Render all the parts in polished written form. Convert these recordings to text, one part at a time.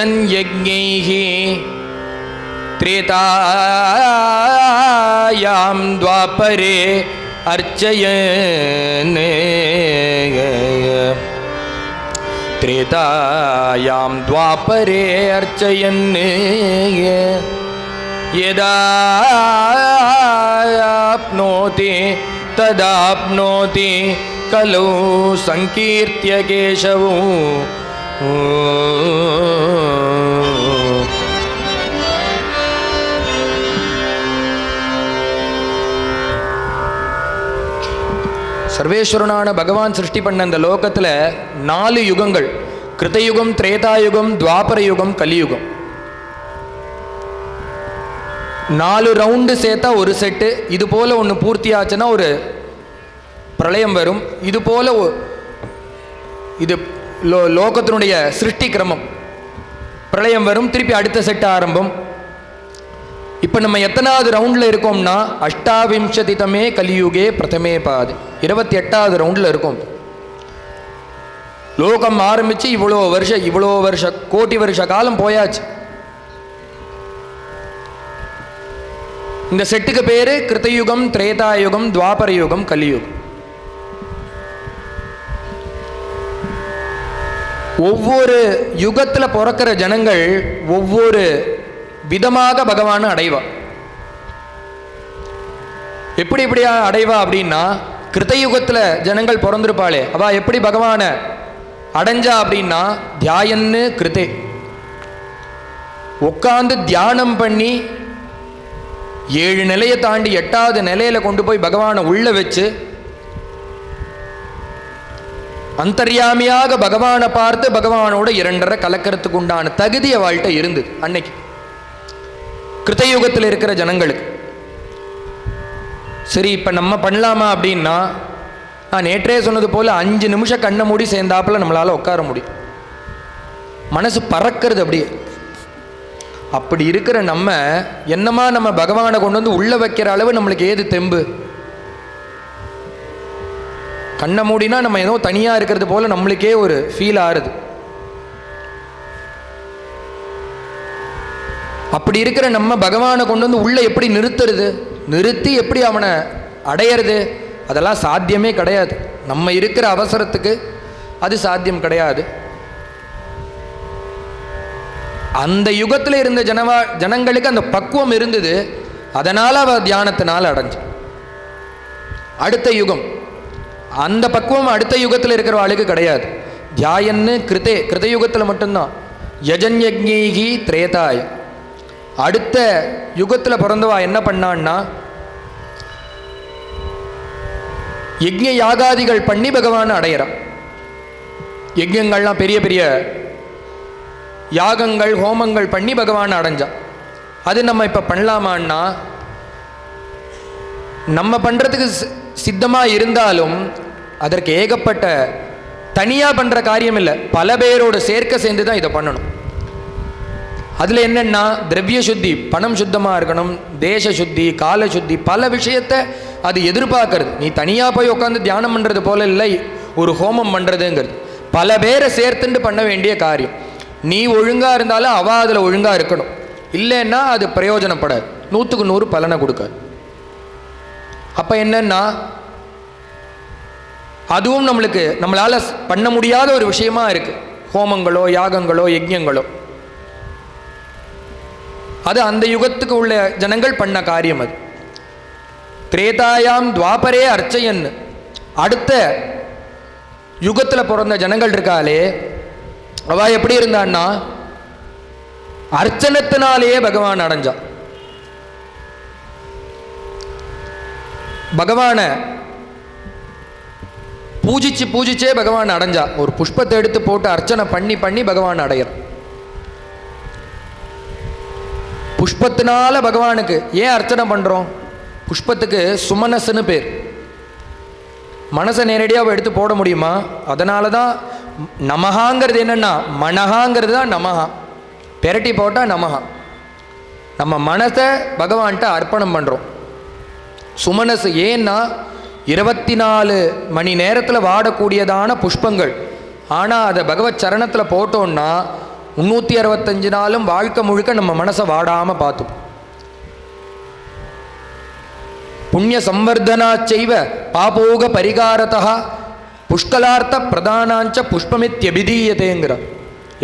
யஜன் யஜ்ஞைஹி த்ரேதாயாம் த்வாபரே அர்ச்சயன் த்ரேதாயாம் த்வாபரே அர்ச்சயன் யதாப்னோதி ததாப்னோதி கலு சங்கீர்த்திய கேசவம். சர்வேஸ்வரனான பகவான் சிருஷ்டி பண்ண அந்த லோகத்தில் 4 யுகங்கள், கிருதயுகம், திரேதாயுகம், துவாபர யுகம், கலியுகம். 4 ரவுண்டு சேர்த்தா ஒரு செட்டு. இது போல ஒன்று பூர்த்தி ஆச்சுன்னா ஒரு பிரளயம் வரும். இது போல இது லோகத்தினுடைய சிருஷ்டி கிரமம். பிரளயம் வரும், திருப்பி அடுத்த செட்டு ஆரம்பம். இப்போ நம்ம எத்தனாவது ரவுண்டில் இருக்கோம்னா அஷ்டாவிம்சதிதமே கலியுகே பிரதமே பாதி, 28வது ரவுண்டில் இருக்கோம். லோகம் ஆரம்பித்து இவ்வளோ வருஷ கோடி வருஷ காலம் போயாச்சு. இந்த செட்டுக்கு பேரு கிருதயுகம், திரேதாயுகம், துவாபர யுகம், கலியுகம். ஒவ்வொரு யுகத்தில் பிறக்கிற ஜனங்கள் ஒவ்வொரு விதமாக பகவானை அடைவா. எப்படியா அடைவா அப்படின்னா, கிருதயுகத்தில் ஜனங்கள் பிறந்திருப்பாளே அவ எப்படி பகவானை அடைஞ்சா அப்படின்னா, தியாயன்னு கிருதே உட்காந்து தியானம் பண்ணி 7 நிலையை தாண்டி 8வது நிலையில கொண்டு போய் பகவானை உள்ள வச்சு அந்தர்யாமியாக பகவானை பார்த்து பகவானோட 2.5 கலக்கிறதுக்கு உண்டான தகுதி அவள்கிட்ட இருந்தது அன்னைக்கு கிருதயுகத்தில் இருக்கிற ஜனங்களுக்கு. சரி, இப்போ நம்ம பண்ணலாமா அப்படின்னா, நான் நேற்றே சொன்னது போல் 5 நிமிஷம் கண்ணை மூடி சேர்ந்தாப்புல நம்மளால் உட்கார முடியும். மனசு பறக்கிறது அப்படியே. அப்படி இருக்கிற நம்ம என்னமா நம்ம பகவானை கொண்டு வந்து உள்ள வைக்கிற அளவு நம்மளுக்கு ஏது தெம்பு? கண்ணை மூடினா நம்ம ஏதோ தனியாக இருக்கிறது போல நம்மளுக்கே ஒரு ஃபீல் ஆறுது. அப்படி இருக்கிற நம்ம பகவானை கொண்டு வந்து உள்ள எப்படி நிறுத்துறது, நிறுத்தி எப்படி அவனை அடையிறது? அதெல்லாம் சாத்தியமே கிடையாது. நம்ம இருக்கிற அவசரத்துக்கு அது சாத்தியம் கிடையாது. அந்த யுகத்தில் இருந்த ஜனங்களுக்கு அந்த பக்குவம் இருந்தது. அதனால் அவ தியானத்தினால் அடைஞ்ச. அடுத்த யுகம் அந்த பக்குவம் அடுத்த யுகத்தில் இருக்கிற ஆளுக்கு கிடையாது. தியாயன்னு கிருதே, கிருதயுகத்தில் மட்டும்தான். யஜன்யஜ்ஞைஹி திரேதாய. அடுத்த யுகத்தில் பிறந்தவா என்ன பண்ணான்னா, யஜ்ஞ யாகாதிகள் பண்ணி பகவான் அடையிறான். யஜ்ஞங்கள்லாம் பெரிய பெரிய யாகங்கள் ஹோமங்கள் பண்ணி பகவான் அடைஞ்சான். அது நம்ம இப்போ பண்ணலாமான்னா, நம்ம பண்ணுறதுக்கு சித்தமாக இருந்தாலும் அதற்கு ஏகப்பட்ட தனியாக பண்ணுற காரியம் இல்லை, பல பேரோட சேர்ந்து தான் இதை பண்ணணும். அதில் என்னென்னா, திரவிய சுத்தி, பணம் சுத்தமாக இருக்கணும், தேச சுத்தி, கால சுத்தி, பல விஷயத்தை அது எதிர்பார்க்கறது. நீ தனியாக போய் உட்காந்து தியானம் பண்ணுறது போல இல்லை ஒரு ஹோமம் பண்ணுறதுங்கிறது. பல பேரை சேர்த்துட்டு பண்ண வேண்டிய காரியம். நீ ஒழுங்காக இருந்தாலும் அவ அதில் ஒழுங்காக இருக்கணும். இல்லைன்னா அது பிரயோஜனப்படாது, 100க்கு 100 பலனை கொடுக்காது. அப்போ என்னன்னா, அதுவும் நம்மளால் பண்ண முடியாத ஒரு விஷயமா இருக்கு. ஹோமங்களோ யாகங்களோ யஜ்ஞங்களோ அது அந்த யுகத்துக்கு உள்ள ஜனங்கள் பண்ண காரியம். அது திரேதாயாம் துவாபரே அர்ச்சயன். அடுத்த யுகத்தில் பிறந்த ஜனங்கள் இருக்காளே அவ எப்படி இருந்தான்னா, அர்ச்சனத்தினாலேயே பகவான் அடைஞ்சான். பகவானை பூஜிச்சே பகவான் அடைஞ்சா. ஒரு புஷ்பத்தை எடுத்து போட்டு அர்ச்சனை பண்ணி பண்ணி பகவான் அடையிறான். புஷ்பத்தினால பகவானுக்கு ஏன் அர்ச்சனை பண்றோம்? புஷ்பத்துக்கு சுமனசுன்னு பேர். மனசை நேரடியாக எடுத்து போட முடியுமா? அதனால தான் நமஹாங்கிறது என்னன்னா, மனஹாங்கிறது தான் நமஹா. பெரட்டி போட்டால் நமஹா. நம்ம மனசை பகவான்கிட்ட அர்ப்பணம் பண்ணுறோம். சுமனசு ஏன்னா 24 மணி நேரத்தில் வாடக்கூடியதான புஷ்பங்கள். ஆனால் அதை பகவத் சரணத்தில் போட்டோன்னா 365 நாளும் வாழ்க்கை முழுக்க நம்ம மனசை வாடாமல் பார்த்தோம். புண்ணிய சம்வர்தனாச்சைவ பாபோக பரிகாரதா புஷ்கலார்த்த பிரதானாஞ்ச புஷ்பமித்யபிதீயதேங்கிற.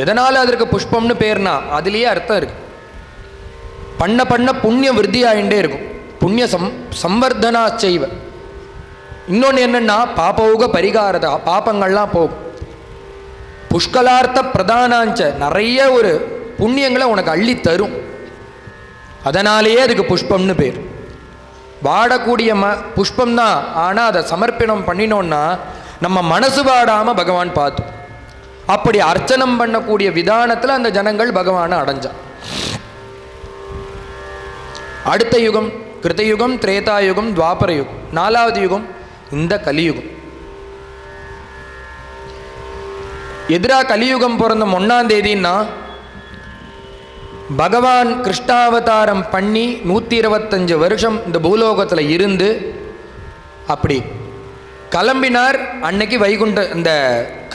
எதனால் அதற்கு புஷ்பம்னு பேர்னா அதுலேயே அர்த்தம் இருக்கு. பண்ண பண்ண புண்ணியம் விருத்தி ஆகிட்டே இருக்கும். புண்ணிய சம்வர்தனாச்சைவ. இன்னொன்று என்னன்னா பாபோக பரிகாரதா, பாப்பங்கள்லாம் போகும். புஷ்கலார்த்த பிரதானாஞ்ச, நிறைய ஒரு புண்ணியங்களை உனக்கு அள்ளி தரும். அதனாலேயே அதுக்கு புஷ்பம்னு பேர். வாடக்கூடிய புஷ்பம் தான். ஆனால் அதை சமர்ப்பணம் பண்ணினோன்னா நம்ம மனசு வாடாமல் பகவான் பார்த்தோம். அப்படி அர்ச்சனம் பண்ணக்கூடிய விதானத்தில் அந்த ஜனங்கள் பகவானை அடைஞ்சான். அடுத்த யுகம் கிருதயுகம், திரேதாயுகம், துவாபர யுகம். 4வது யுகம் இந்த கலியுகம். எதிராக கலியுகம் பிறந்த 1ஆம் தேதின்னா பகவான் கிருஷ்ணாவதாரம் பண்ணி 125 வருஷம் இந்த பூலோகத்தில் இருந்து அப்படி கிளம்பினார். அன்னைக்கு வைகுண்ட இந்த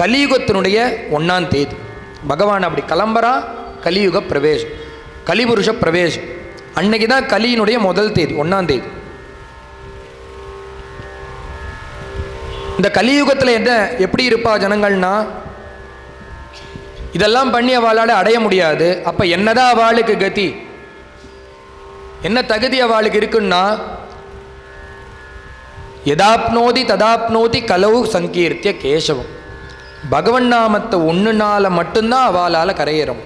கலியுகத்தினுடைய 1ஆம் தேதி பகவான் அப்படி கிளம்புறா. கலியுக பிரவேசம், கலிபுருஷ பிரவேசம். அன்னைக்கு தான் கலியினுடைய முதல் தேதி, 1ஆம் தேதி. இந்த கலியுகத்தில் என்ன எப்படி இருப்பா ஜனங்கள்னா, இதெல்லாம் பண்ணி அவளால் அடைய முடியாது. அப்போ என்னதான் அவளுக்கு கதி, என்ன தகுதி அவளுக்கு இருக்குன்னா, எதாப்னோதி ததாப்னோதி கலவு சங்கீர்த்திய கேசவம். பகவன் நாமத்தை ஒன்றுனால மட்டும்தான் அவளால் கரையேறும்.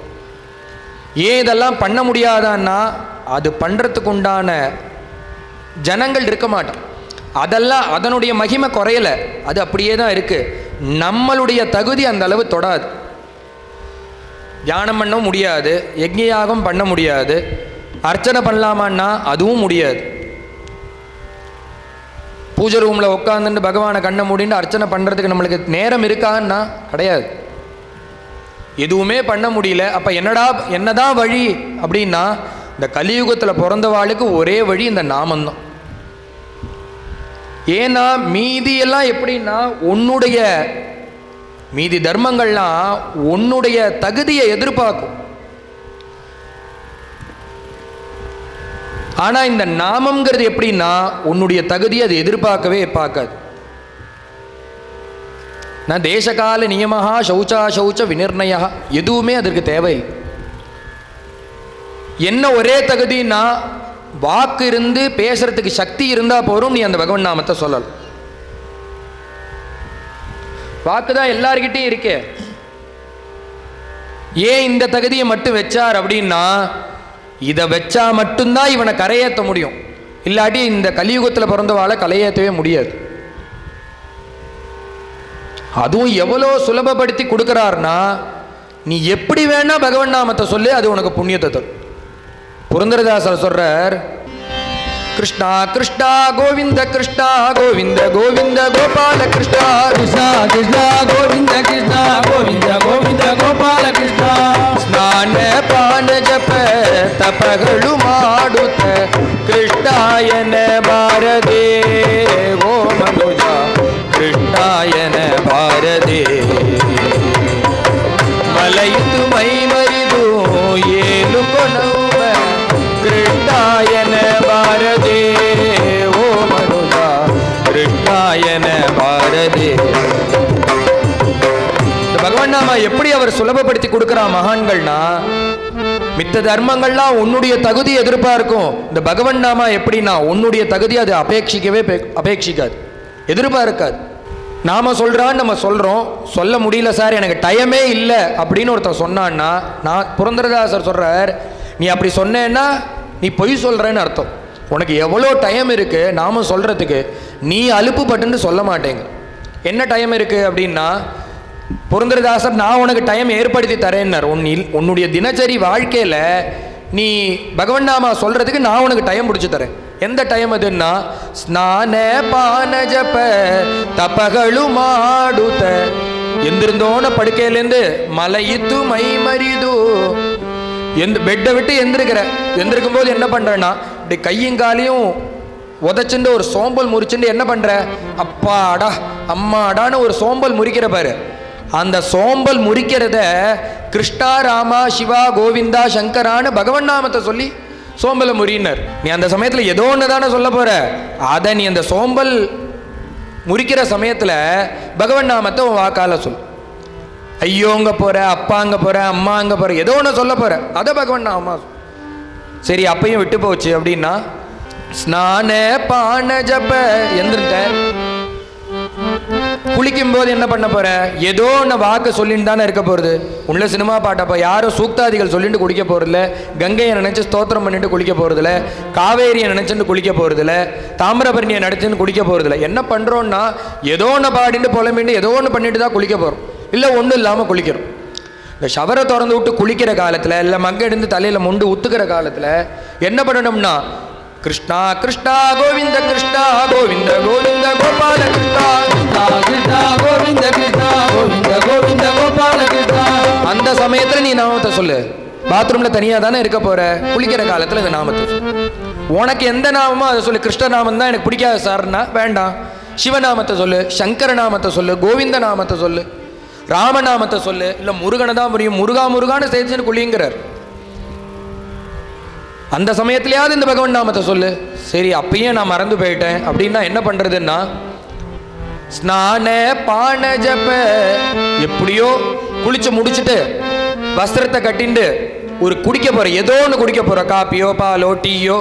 ஏன் இதெல்லாம் பண்ண முடியாதான்னா, அது பண்ணுறதுக்கு உண்டான ஜனங்கள் இருக்க மாட்டான். அதெல்லாம் அதனுடைய மகிமை குறையலை, அது அப்படியே தான் இருக்குது. நம்மளுடைய தகுதி அந்த அளவு தொடாது. தியானம் பண்ணவும் முடியாது, யஜ்ஞயாகம் பண்ண முடியாது, அர்ச்சனை பண்ணலாமான்னா அதுவும் முடியாது. பூஜை ரூமில் உட்காந்துட்டு பகவானை கண்ணை மூடின்னு அர்ச்சனை பண்ணுறதுக்கு நம்மளுக்கு நேரம் இருக்கான்னா கிடையாது. எதுவுமே பண்ண முடியல. அப்போ என்னதான் வழி அப்படின்னா, இந்த கலியுகத்தில் பிறந்தவாளுக்கு ஒரே வழி இந்த நாமந்தான். ஏன்னா மீதியெல்லாம் எப்படின்னா, உன்னுடைய மீதி தர்மங்கள்லாம் உன்னுடைய தகுதியை எதிர்பார்க்கும். ஆனா இந்த நாமம்ங்கிறது எப்படின்னா, உன்னுடைய தகுதியை அது எதிர்பார்க்கவே பார்க்காது. நான் தேசகால நியமஹா சௌச்சா சௌச்ச விநிர்ணயா, எதுவுமே அதற்கு தேவையில்லை. என்ன ஒரே தகுதினா, வாக்கு இருந்து பேசுறதுக்கு சக்தி இருந்தா போதும், நீ அந்த பகவன் நாமத்தை சொல்லலாம். வாக்கு தான் எல்லார்கிட்டையும் இருக்கே. ஏன் இந்த தகுதியை மட்டும் வச்சார் அப்படின்னா, இதை வச்சா மட்டும்தான் இவனை கரையேற்ற முடியும். இல்லாட்டி இந்த கலியுகத்தில் பிறந்தவாளை கரையேற்றவே முடியாது. அதுவும் எவ்வளோ சுலபப்படுத்தி கொடுக்குறாருன்னா, நீ எப்படி வேணா பகவன் நாமத்தை சொல்லு, அது உனக்கு புண்ணியத்தை தரும். புரந்தரதாசர் சொல்றார், கிருஷ்ணா கிருஷ்ணா கோவிந்த கிருஷ்ணா கோவிந்த கோவிந்த கோபால கிருஷ்ணா கிருஷ்ணா கிருஷ்ணா கோவிந்த கிருஷ்ணா கோவிந்த கோவிந்த கோபால கிருஷ்ணா. ஸ்நான பான ஜಪ ತಪಗಳು ಮಾಡುತ್ತ ಕೃಷ್ಣಾಯನ ಬಾರದೆ ಓ ಮನುಜ ಕೃಷ್ಣಾಯನ ಬಾರದೆ. ಮಲಯಿತು ಮೈ ಮರಿದು ಏನು ಕೊನವ ಕೃಷ್ಣಾಯನ ಬಾರದೆ ಓ ಮನುಜ ಕೃಷ್ಣಾಯನ ಬಾರದೆ. பகவான் நாம எப்படி அவர் சுலபப்படுத்தி கொடுக்கிறா மகான்கள்னா, மித்த தர்மங்கள்லாம் உன்னுடைய தகுதி எதிர்பார்க்கும். இந்த பகவன் நாம எப்படின்னா, உன்னுடைய தகுதி அது அபேட்சிக்காது, எதிர்பார்க்காது. நாம சொல்றான்னு நம்ம சொல்றோம், சொல்ல முடியல சார் எனக்கு டைமே இல்லை அப்படின்னு ஒருத்தன் சொன்னான்னா, நான் புரந்தரதாசர் சொல்றார், நீ அப்படி சொன்னேன்னா நீ பொய் சொல்றேன்னு அர்த்தம். உனக்கு எவ்வளோ டைம் இருக்கு நாம சொல்றதுக்கு, நீ அலுப்பு பட்டுன்னு சொல்ல மாட்டேங்க. என்ன டைம் இருக்கு அப்படின்னா, புரந்தரதாசர் நான் உனக்கு டைம் ஏற்படுத்தி தரேன்னார். உன்னுடைய தினசரி வாழ்க்கையில் நீ பகவன் நாமா சொல்றதுக்கு நான் உனக்கு டைம் பிடிச்சி தரேன். எந்த டைம் அதுன்னா, ஸ்நான பான ஜப தபಗಳು ಮಾಡುತ್ತ, எந்திருந்தோன படுக்கையிலேருந்து மலையித்து மை மரிது, பெட்டை விட்டு எந்திருக்கும் போது என்ன பண்றேன்னா, இப்படி கையும் காலையும் உதச்சுண்டு ஒரு சோம்பல் முறிச்சுண்டு என்ன பண்ற, அப்பாடா அம்மாடான்னு ஒரு சோம்பல் முறிக்கிற பாரு, அந்த சோம்பல் முறிக்கிறத கிருஷ்ணா ராமா சிவா கோவிந்தா சங்கரான்னு பகவன் நாமத்தை சொல்லி சோம்பலை முறியினர். நீ அந்த சமயத்தில் ஏதோ ஒன்று தானே சொல்ல போற, அதை நீ அந்த சோம்பல் முறிக்கிற சமயத்தில் பகவன் நாமத்தை உன் வாக்கால சொல். ஐயோங்க போற, அப்பாங்க போற, அம்மாங்க போற, ஏதோ ஒன்று சொல்ல போற, அதை பகவன் நாமா. சரி அப்பையும் விட்டு போச்சு அப்படின்னா ஸ்நான பான ஜப எந்திரிட்ட. குளிக்கும் போது என்ன பண்ண போற, ஏதோ ஒன்று வாக்கு சொல்லிட்டு தானே இருக்க போறது. உள்ள சினிமா பாட்டப்ப யாரும் சூக்தாதிகள் சொல்லிட்டு குளிக்க போறதில்ல, கங்கையை நினைச்சு ஸ்தோத்திரம் பண்ணிட்டு குளிக்க போறதில்ல, காவேரியை நினைச்சுட்டு குளிக்க போறதில்ல, தாமிரபரணியை நினைச்சுன்னு குளிக்க போறதில்ல. என்ன பண்றோம்னா ஏதோ ஒன்று பாடிட்டு புலம்பிட்டு ஏதோ ஒன்று பண்ணிட்டு தான் குளிக்க போறோம், இல்லை ஒன்றும் இல்லாமல் குளிக்கிறோம். இந்த ஷவரை திறந்து விட்டு குளிக்கிற காலத்தில், இல்லை மங்க எடுத்து தலையில் முண்டு ஊத்துக்கிற காலத்தில் என்ன பண்ணணும்னா கிருஷ்ணா கிருஷ்ணா கோவிந்த கிருஷ்ணா கோவிந்த கோவிந்த கோபால கிருஷ்ணா கிருஷ்ணா கோவிந்த கிருஷ்ணா கோவிந்த கோவிந்த கோபால கிருஷ்ணா. அந்த சமயத்தில் நீ நாமத்தை சொல்லு. பாத்ரூம்ல தனியாக தானே இருக்க போற, குளிக்கிற காலத்தில் இந்த நாமத்தை சொல்லு. உனக்கு எந்த நாமமோ அதை சொல்லு. கிருஷ்ண நாமம் தான் எனக்கு பிடிக்காது சார்னா வேண்டாம், சிவநாமத்தை சொல்லு, சங்கர நாமத்தை சொல்லு, கோவிந்த நாமத்தை சொல்லு, ராமநாமத்தை சொல்லு. இல்லை முருகனை தான் புரியும், முருகா முருகான்னு சேர்த்துன்னு குளிங்கிறார். அந்த சமயத்திலேயாவது இந்த பகவன் நாமத்தை சொல்லு. சரி அப்பயே நான் மறந்து போயிட்டேன் அப்படின்னா என்ன பண்றதுன்னா ஸ்நான பான ஜப. எப்படியோ குளிச்சு முடிச்சுட்டு வஸ்திரத்தை கட்டிண்டு ஒரு குடிக்க போற, ஏதோ ஒன்று குடிக்க போற, காப்பியோ பாலோ டீயோ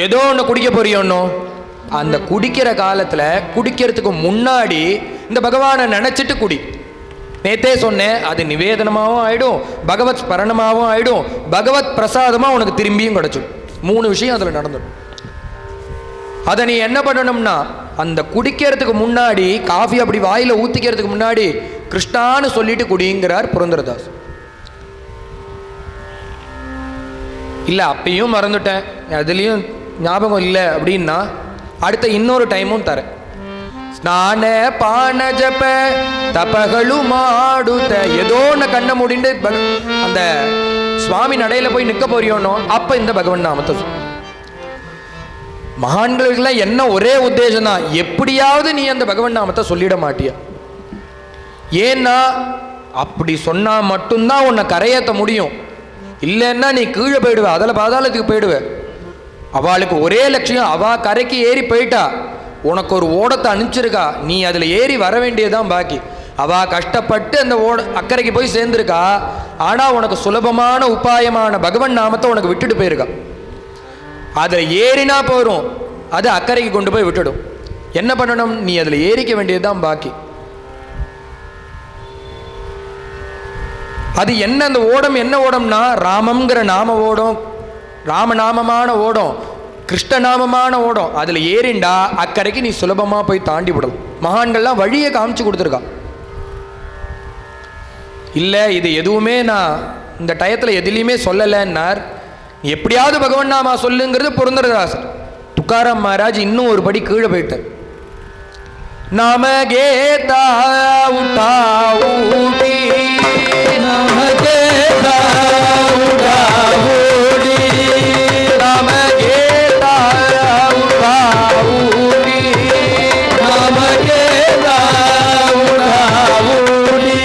ஏதோ ஒன்று குடிக்க போறியோன்னோ, அந்த குடிக்கிற காலத்துல குடிக்கிறதுக்கு முன்னாடி இந்த பகவானை நினைச்சிட்டு குடி. நேத்தே சொன்னேன், அது நிவேதனமாகவும் ஆயிடும், பகவத் ஸ்மரணமாகவும் ஆயிடும், பகவத் பிரசாதமாக உனக்கு திரும்பியும் கிடைச்சிடும். 3 விஷயம் அதில் நடந்துடும். அதை நீ என்ன பண்ணணும்னா அந்த குடிக்கிறதுக்கு முன்னாடி காஃபி அப்படி வாயில் ஊற்றிக்கிறதுக்கு முன்னாடி கிருஷ்ணான்னு சொல்லிட்டு குடிங்கிறார் புரந்தரதாஸ். இல்லை அப்பயும் மறந்துட்டேன், அதுலேயும் ஞாபகம் இல்லை அப்படின்னா அடுத்த இன்னொரு டைமும் தரேன். ஸ்நான பான ஜப தபகளு மாடுத. ஏதோ ஒன்று கண்ணை முடிண்டு அந்த சுவாமி நடையில போய் நிற்க போறியோனோ அப்ப இந்த பகவன் நாமத்தை சொல். மகான்களுக்கெல்லாம் என்ன ஒரே உத்தேசம் தான், எப்படியாவது நீ அந்த பகவன் நாமத்தை சொல்லிட மாட்டிய. ஏன்னா அப்படி சொன்னா மட்டும்தான் உன்னை கரையேற்ற முடியும். இல்லைன்னா நீ கீழே போயிடுவ, அதில் பாதாளத்துக்கு போயிடுவ. அவளுக்கு ஒரே லட்சியம், அவ கரைக்கு ஏறி போயிட்டா, உனக்கு ஒரு ஓடத்தை அனுப்பிச்சிருக்கா, நீ அதில் ஏறி வர வேண்டியதுதான் பாக்கி. அவ கஷ்டப்பட்டு அந்த அக்கறைக்கு போய் சேர்ந்துருக்கா, ஆனால் உனக்கு சுலபமான உபாயமான பகவன் நாமத்தை உனக்கு விட்டுட்டு போயிருக்கா. அதில் ஏறினா போரும், அது அக்கறைக்கு கொண்டு போய் விட்டுடும். என்ன பண்ணணும், நீ அதில் ஏறிக்க வேண்டியதுதான் பாக்கி. அது என்ன அந்த ஓடம், என்ன ஓடம்னா ராமம்ங்கிற நாம ஓடம், ராமநாமமான ஓடம், கிருஷ்ணநாமமான ஓடம். அதில் ஏறிண்டா அக்கறைக்கு நீ சுலபமாக போய் தாண்டி விடலாம். மகான்கள்லாம் வழியை காமிச்சு கொடுத்துருக்கா. இல்லை இது எதுவுமே நான் இந்த டயத்தில் எதுலேயுமே சொல்லலைன்னார். எப்படியாவது பகவன் நாமா சொல்லுங்கிறது புரந்தரதாசர். துக்காராம் மகாராஜ் இன்னும் ஒரு படி கீழே போயிட்டார். நாம கேதா உட்டா ஊடி, நாம கேதா உட்டா ஊடி, நாம கேதா உட்டா ஊடி, நாம கேதா உட்டா ஊடி,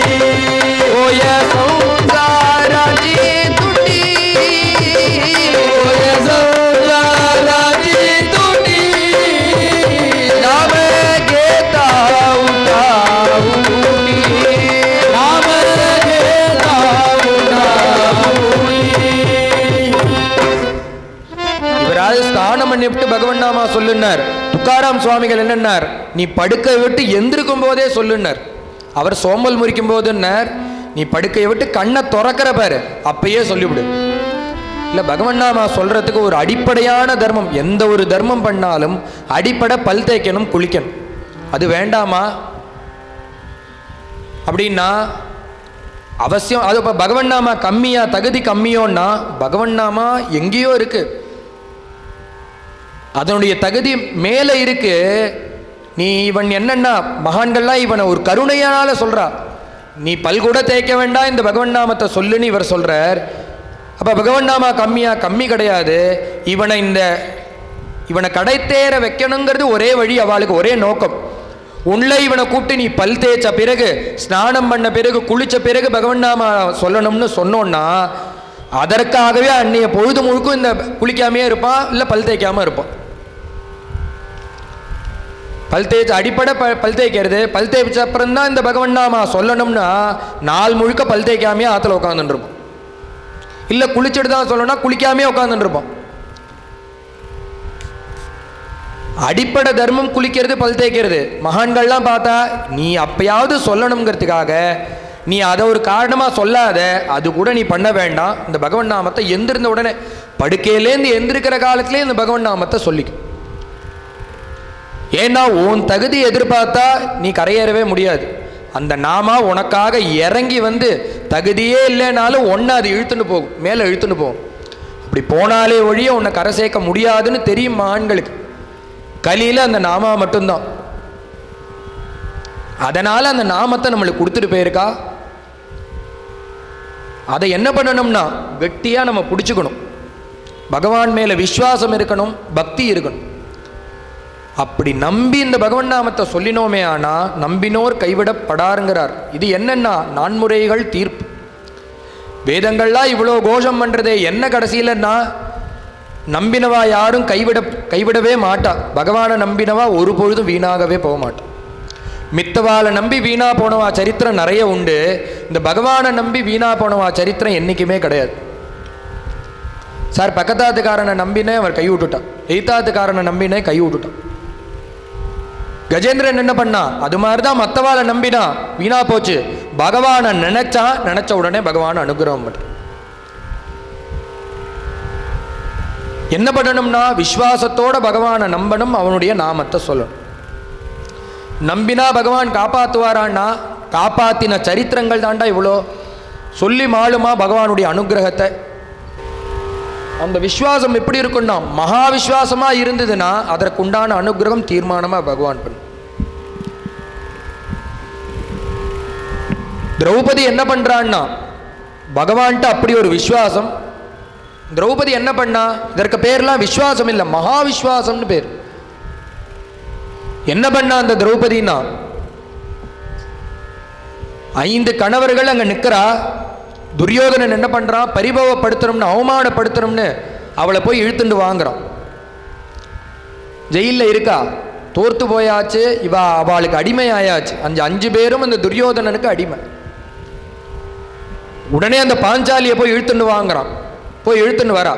ஓய சௌந்தாராஜி துடி, ஓய சௌந்தாராஜி துடி, நாம கேதா உட்டா ஊடி, நாம கேதா உட்டா ஊடி. இவராது ஸ்நானம் பண்ணிவிட்டு பகவன் நாமா சொல்லுனார். துக்காராம் சுவாமிகள் என்னன்னார், நீ படுக்கை விட்டு எந்திருக்கும் போதே சொல்லுனார். அவர் சோம்பல் முறிக்கும் போதுன்னார், நீ படுக்கையை விட்டு கண்ணை திறக்கிற பாரு அப்பயே சொல்லிவிடு. இல்லை பகவன் நாமா சொல்றதுக்கு ஒரு அடிப்படையான தர்மம், எந்த ஒரு தர்மம் பண்ணாலும் அடிப்படை பல் தேய்க்கணும், குளிக்கணும். அது வேண்டாமா அப்படின்னா அவசியம். அது இப்போ பகவன் நாமா கம்மியா, தகுதி கம்மியோன்னா பகவன் நாமா எங்கேயோ இருக்கு, அதனுடைய தகுதி மேலே இருக்கு. நீ இவன் என்னன்னா மகான்கள்லாம் இவனை ஒரு கருணையால சொல்றா, நீ பல்கூட தேய்க்க வேண்டாம், இந்த பகவன் நாமத்தை சொல்லுன்னு இவர் சொல்றார். அப்ப பகவன் நாமா கம்மியா? கம்மி கிடையாது. இவனை கடை தேர வைக்கணுங்கிறது ஒரே வழி, அவளுக்கு ஒரே நோக்கம். உன்னை இவனை கூப்பிட்டு நீ பல் தேய்ச்ச பிறகு, ஸ்நானம் பண்ண பிறகு, குளிச்ச பிறகு பகவன் நாம சொல்லணும்னு சொன்னோன்னா அதற்காகவே அன்னைய பொழுது முழுக்கும் இந்த குளிக்காமையே இருப்பான், இல்லை பல் தேய்க்காம இருப்பான். பல் தேய்ச்ச அடிப்படை பல் தேய்க்கிறது. பல் தேய்ச்ச அப்புறம் தான் இந்த பகவன் நாமா சொல்லணும்னா நாள் முழுக்க பல் தேய்க்காமையே ஆற்றுல உட்காந்துட்டு இருப்போம். இல்லை குளிச்சுட்டு தான் சொல்லணும்னா குளிக்காமையே உட்காந்துட்டு இருப்போம். அடிப்படை தர்மம் குளிக்கிறது, பல் தேய்க்கிறது. மகான்கள்லாம் பார்த்தா நீ அப்பயாவது சொல்லணுங்கிறதுக்காக நீ அதை ஒரு காரணமாக சொல்லாத, அது கூட நீ பண்ண வேண்டாம். இந்த பகவன் நாமத்தை எந்திருந்த உடனே படுக்கையிலேருந்து எந்திருக்கிற காலத்திலே இந்த பகவன் நாமத்தை சொல்லிக்கும். ஏன்னா உன் தகுதி எதிர்பார்த்தா நீ கரையேறவே முடியாது. அந்த நாமா உனக்காக இறங்கி வந்து தகுதியே இல்லைனாலும் ஒன்று அது இழுத்துன்னு போகும், மேலே இழுத்துன்னு போகும். அப்படி போனாலே ஒழிய உன்னை கரை சேர்க்க முடியாதுன்னு தெரியும் மகான்களுக்கு. கலியில் அந்த நாமா மட்டும்தான். அதனால் அந்த நாமத்தை நம்மளுக்கு கொடுத்துட்டு போயிருக்கா. அதை என்ன பண்ணணும்னா கெட்டியாக நம்ம பிடிச்சிக்கணும். பகவான் மேலே விஸ்வாசம் இருக்கணும், பக்தி இருக்கணும். அப்படி நம்பி இந்த பகவன் நாமத்தை சொல்லினோமே ஆனால் நம்பினோர் கைவிடப்படாருங்கிறார். இது என்னன்னா நான்முறைகள் தீர்ப்பு. வேதங்கள்லாம் இவ்வளோ கோஷம் பண்ணுறதே என்ன கடைசியிலன்னா நம்பினவா யாரும் கைவிடவே மாட்டா. பகவானை நம்பினவா ஒரு பொழுதும் வீணாகவே போக மாட்டான். மித்தவாளை நம்பி வீணா போனவா சரித்திரம் நிறைய உண்டு. இந்த பகவானை நம்பி வீணா போனவா சரித்திரம் என்றைக்குமே கிடையாது. சார் பக்கத்தாத்துக்காரனை நம்பினே அவர் கை விட்டுட்டான், எய்த்தாத்துக்காரனை நம்பினே கை விட்டுட்டான். கஜேந்திரன் என்ன பண்ணா? அது மாதிரிதான் மற்றவாளை நம்பினா வீணா போச்சு. பகவானை நினைச்ச உடனே பகவானை அனுகிரகம் பண்ண. என்ன பண்ணணும்னா விஸ்வாசத்தோட பகவானை நம்பணும், அவனுடைய நாமத்தை சொல்லணும். நம்பினா பகவான் காப்பாற்றுவாரான்னா காப்பாத்தின சரித்திரங்கள் தாண்டா இவ்வளோ. சொல்லி மாளுமா பகவானுடைய அனுகிரகத்தை. அந்த விஸ்வாசம் எப்படி இருக்குன்னா மகா விஸ்வாசமா இருந்ததுன்னா அதற்குண்டான அனுகிரகம் தீர்மானமா பகவான் பண்ணு. திரௌபதி என்ன பண்றான்னா பகவான்கிட்ட அப்படி ஒரு விஸ்வாசம். திரௌபதி என்ன பண்ணா? இதற்கு பேர்லாம் விஸ்வாசம் இல்லை, மகா விஸ்வாசம்னு பேர். என்ன பண்ணா அந்த திரௌபதினா 5 கணவர்கள் அங்க நிற்கிறா. துரியோதனன் என்ன பண்ணுறான்? பரிபவப்படுத்தணும்னு அவமானப்படுத்தணும்னு அவளை போய் இழுத்துண்டு வாங்குறான். ஜெயிலில் இருக்கா, தோர்த்து போயாச்சு, அவளுக்கு அடிமை ஆயாச்சு. 5 பேரும் அந்த துரியோதனனுக்கு அடிமை. உடனே அந்த பாஞ்சாலியை போய் இழுத்துண்டு வாங்குறான். போய் இழுத்துன்னு வரா.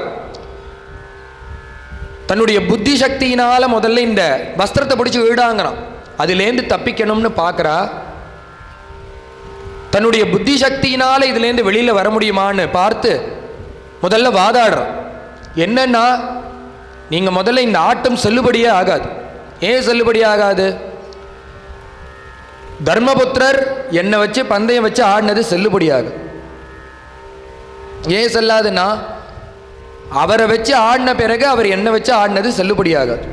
தன்னுடைய புத்தி சக்தியினால முதல்ல இந்த வஸ்திரத்தை பிடிச்சி விடாங்கிறான். அதுலேருந்து தப்பிக்கணும்னு பார்க்குறா. தன்னுடைய புத்தி சக்தியினால இதுலேருந்து வெளியில் வர முடியுமான்னு பார்த்து முதல்ல வாதாடுறான். என்னன்னா நீங்கள் முதல்ல இந்த ஆட்டம் செல்லுபடியே ஆகாது. ஏன் செல்லுபடி ஆகாது? தர்மபுத்திரர் என்னை வச்சு பந்தயம் வச்சு ஆடினது செல்லுபடி ஆகும். ஏன் செல்லாதுன்னா அவரை வச்சு ஆடின பிறகு அவர் என்னை வச்சு ஆடினது செல்லுபடி ஆகாது.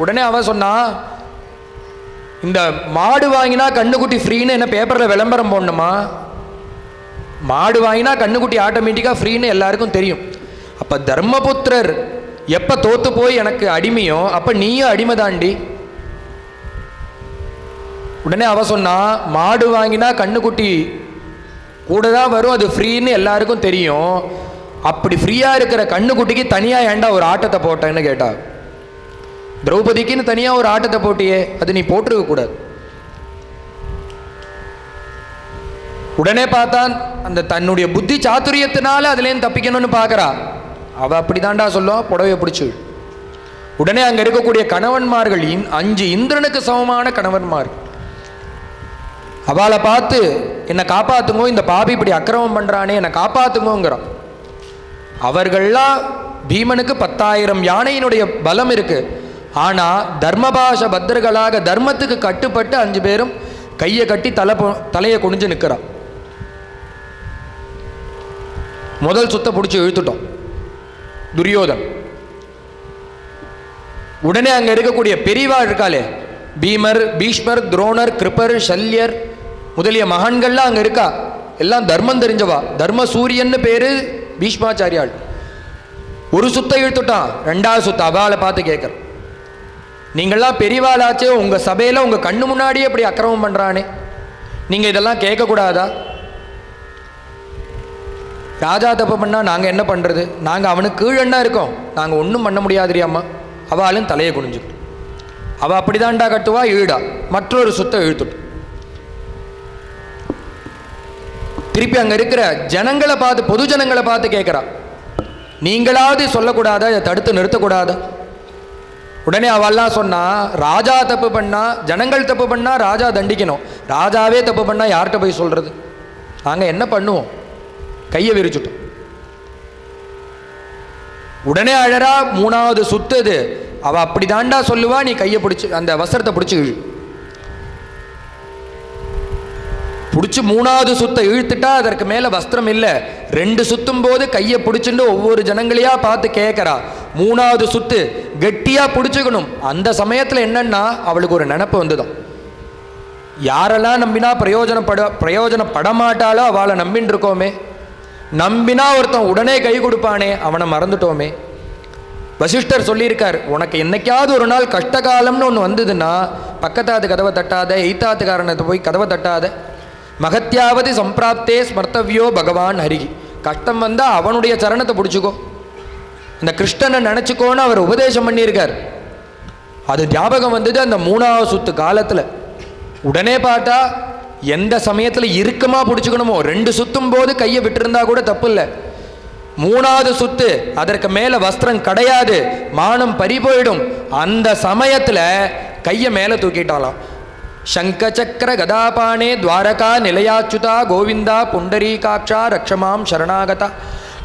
உடனே அவன் சொன்னா, இந்த மாடு வாங்கினா கண்ணுக்குட்டி ஃப்ரீன்னு என்ன பேப்பரில் விளம்பரம் போடணுமா? மாடு வாங்கினா கண்ணுக்குட்டி ஆட்டோமேட்டிக்காக ஃப்ரீன்னு எல்லாருக்கும் தெரியும். அப்போ தர்மபுத்திரர் எப்போ தோத்து போய் எனக்கு அடிமையோ அப்போ நீயும் அடிமை தாண்டி. உடனே அவ சொன்னா, மாடு வாங்கினா கண்ணுக்குட்டி கூட தான் வரும், அது ஃப்ரீன்னு எல்லாருக்கும் தெரியும். அப்படி ஃப்ரீயாக இருக்கிற கண்ணுக்குட்டிக்கு தனியாக ஏண்டா ஒரு ஆட்டத்தை போட்டேன்னு கேட்டா. திரௌபதிக்குன்னு தனியாக ஒரு ஆட்டத்தை போட்டியே, அது நீ போட்டிருக்க கூடாது. உடனே பார்த்தான் அந்த தன்னுடைய புத்தி சாத்துரியத்தினால அதுலேருந்து தப்பிக்கணும்னு பார்க்குறா. அவள் அப்படி தாண்டா சொல்லுவான், புடவையை பிடிச்சி. உடனே அங்கே இருக்கக்கூடிய கணவன்மார்கள் 5 இந்திரனுக்கு சமமான கணவன்மார்கள் அவளை பார்த்து என்னை காப்பாற்றுங்கோ, இந்த பாபி இப்படி அக்கிரமம் பண்ணுறானே என்னை காப்பாற்றுங்கோங்கிறான். அவர்கள்லாம் பீமனுக்கு 10,000 யானையினுடைய பலம் இருக்கு. ஆனால் தர்மபாஷ பத்திரர்களாக தர்மத்துக்கு கட்டுப்பட்டு 5 பேரும் கையை கட்டி தலையை குனிஞ்சு நிற்கிறான். முதல் சுத்த பிடிச்சி இழுத்துட்டோம் துரியோதன். உடனே அங்கே இருக்கக்கூடிய பெரியவா இருக்காளே, பீமர், பீஷ்மர், துரோணர், கிருப்பர், சல்யர் முதலிய மகான்கள்லாம் அங்கே இருக்கா. எல்லாம் தர்மம் தெரிஞ்சவா. தர்ம சூரியன்னு பேரு பீஷ்மாச்சாரியாள். ஒரு சுத்த இழுத்துட்டான். 2வது சுத்த அவளை பார்த்து கேட்குறான், நீங்கள்லாம் பெரியவாளாச்சே, உங்கள் சபையில் உங்கள் கண்ணு முன்னாடியே அப்படி அக்கிரமம் பண்ணுறானே, நீங்கள் இதெல்லாம் கேட்கக்கூடாதா? ராஜா தப்பு பண்ணால் நாங்கள் என்ன பண்ணுறது? நாங்கள் அவனுக்கு கீழன்னா இருக்கோம், நாங்கள் ஒன்றும் பண்ண முடியாதுரியாம்மா. அவளும் தலையை குனிஞ்சுக்கிட்டு, அவள் அப்படி தான்டா கட்டுவா, ஈடா மற்றொரு சுத்த இழுத்துட்டு திருப்பி அங்கே இருக்கிற ஜனங்களை பார்த்து, பொது ஜனங்களை பார்த்து கேட்குறா, நீங்களாவது சொல்லக்கூடாதா, இதை தடுத்து நிறுத்தக்கூடாதா? உடனே அவெல்லாம் சொன்னா, ராஜா தப்பு பண்ணா, ஜனங்கள் தப்பு பண்ணா ராஜா தண்டிக்கணும், ராஜாவே தப்பு பண்ணா யார்கிட்ட போய் சொல்றது? நாங்கள் என்ன பண்ணுவோம்? கையை விரிச்சுட்டோம். உடனே அழறா. மூணாவது சுத்துது. அவ அப்படி தாண்டா சொல்லுவா, நீ கையை பிடிச்சி அந்த வஸ்திரத்தை பிடிச்சி இழு. பிடிச்சி மூணாவது சுத்த இழுத்துட்டா அதற்கு மேலே வஸ்திரம் இல்லை. 2 சுத்தும் போது கையை பிடிச்சிட்டு ஒவ்வொரு ஜனங்களையா பார்த்து கேட்குறா. மூணாவது சுத்து கெட்டியாக பிடிச்சிக்கணும். அந்த சமயத்தில் என்னன்னா அவளுக்கு ஒரு நினப்பு வந்துதான், யாரெல்லாம் நம்பினா பிரயோஜனப்படமாட்டாலோ அவளை நம்பின்னு இருக்கோமே, நம்பினா ஒருத்தன் உடனே கை கொடுப்பானே அவனை மறந்துட்டோமே. வசிஷ்டர் சொல்லியிருக்கார், உனக்கு என்னைக்காவது ஒரு நாள் கஷ்டகாலம்னு ஒன்று வந்ததுன்னா பக்கத்தாத்து கதவை தட்டாத, எய்த்தாத்துக்காரனத்தை போய் கதவை தட்டாத. மகத்தியாவது சம்பிராப்தே ஸ்மர்த்தவியோ பகவான் ஹரிகி. கஷ்டம் வந்தால் அவனுடைய சரணத்தை பிடிச்சிக்கோ, அந்த கிருஷ்ணனை நினச்சிக்கோன்னு அவர் உபதேசம் பண்ணியிருக்கார். அது ஞாபகம் வந்தது அந்த மூணாவது சுத்து காலத்தில். உடனே பார்த்தா எந்த சமயத்தில் இறுக்கமாக பிடிச்சிக்கணுமோ, 2 சுத்தும் போது கையை விட்டுருந்தா கூட தப்பு இல்லை. மூணாவது சுத்து அதற்கு மேலே வஸ்திரம் கிடையாது, மானம் பறி போயிடும். அந்த சமயத்தில் கையை மேலே தூக்கிட்டாலாம். சங்கச்சக்கர கதாபானே துவாரகா நிலையாச்சுதா கோவிந்தா புண்டரீகாட்சா ரக்ஷமாம் சரணாகதா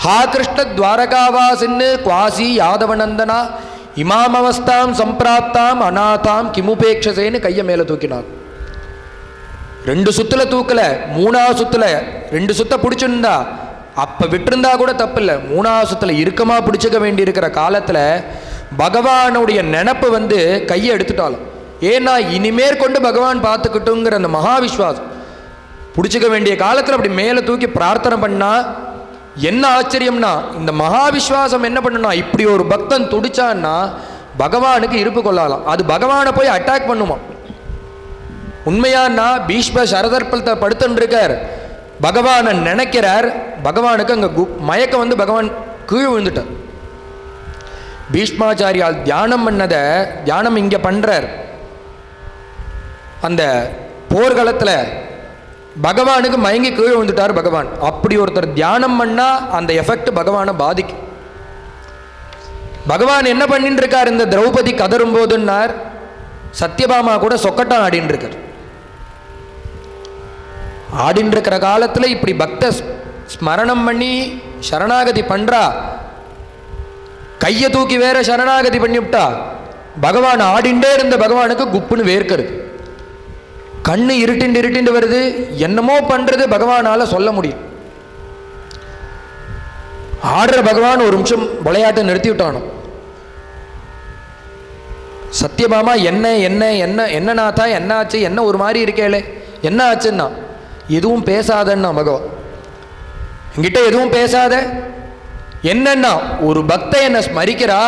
ஹா கிருஷ்ண துவாரகாவாசின்னு குவாசி யாதவநந்தனா இமாமவஸ்தாம் சம்பிராப்தாம் அநாதாம் கிமுபேக்ஷசேன்னு கையை மேலே தூக்கினார். 2 சுத்துல தூக்கல, 3ஆவது சுத்துல 2 சுத்த பிடிச்சிருந்தா அப்ப விட்டுருந்தா கூட தப்பு இல்லை. 3ஆவது சுத்துல இறுக்கமா பிடிச்சிக்க வேண்டி இருக்கிற காலத்துல பகவானுடைய நினப்பு வந்து கையை எடுத்துட்டாலும். ஏன்னா இனிமேற்கொண்டு பகவான் பார்த்துக்கிட்டுங்கிற அந்த மகாவிஸ்வாசம் பிடிச்சிக்க வேண்டிய காலத்தில் அப்படி மேலே தூக்கி பிரார்த்தனை பண்ணா என்ன ஆச்சரியம்னா, இந்த மகாவிஸ்வாசம் என்ன பண்ணுனா, இப்படி ஒரு பக்தன் துடிச்சான்னா பகவானுக்கு இருப்பு கொள்ளலாம். அது பகவானை போய் அட்டாக் பண்ணுமா. உண்மையானா பீஷ்ம சரதர்ப்பத்தை படுத்துன்னு இருக்கார், பகவானை நினைக்கிறார். பகவானுக்கு அங்கே மயக்கம் வந்து பகவான் கீழே விழுந்துட்டார். பீஷ்மாச்சாரியால் தியானம் பண்ணதை தியானம் இங்கே பண்ணுறார். அந்த போர்க்களத்தில் பகவானுக்கு மயங்கி கீழே வந்துட்டார் பகவான். அப்படி ஒருத்தர் தியானம் பண்ணால் அந்த எஃபெக்ட் பகவானை பாதிக்கும். பகவான் என்ன பண்ணிட்டு இருக்கார், இந்த திரௌபதி கதரும் போதுன்னார், சத்யபாமா கூட சொக்கட்டம் ஆடின்னு இருக்கார். ஆடின்னு இருக்கிற காலத்தில் இப்படி பக்த ஸ்மரணம் பண்ணி சரணாகதி பண்ணுறா, கையை தூக்கி வேற சரணாகதி பண்ணிவிட்டா. பகவான் ஆடிண்டே இருந்த பகவானுக்கு குப்புன்னு வேர்க்கிறது, கண்ணு இருட்டிண்டு வருது, என்னமோ பண்றது பகவானால சொல்ல முடியும். ஆடுற பகவான் ஒரு நிமிஷம் விளையாட்டை நிறுத்தி விட்டானோ. சத்யபாமா என்ன என்ன என்ன என்ன நாத்தா, என்ன ஆச்சு, என்ன ஒரு மாதிரி இருக்கேளே, என்ன ஆச்சுன்னா எதுவும் பேசாதன்னா பகவான். என்கிட்ட எதுவும் பேசாத. என்னன்னா ஒரு பக்தை என்னை ஸ்மரிக்கிறா,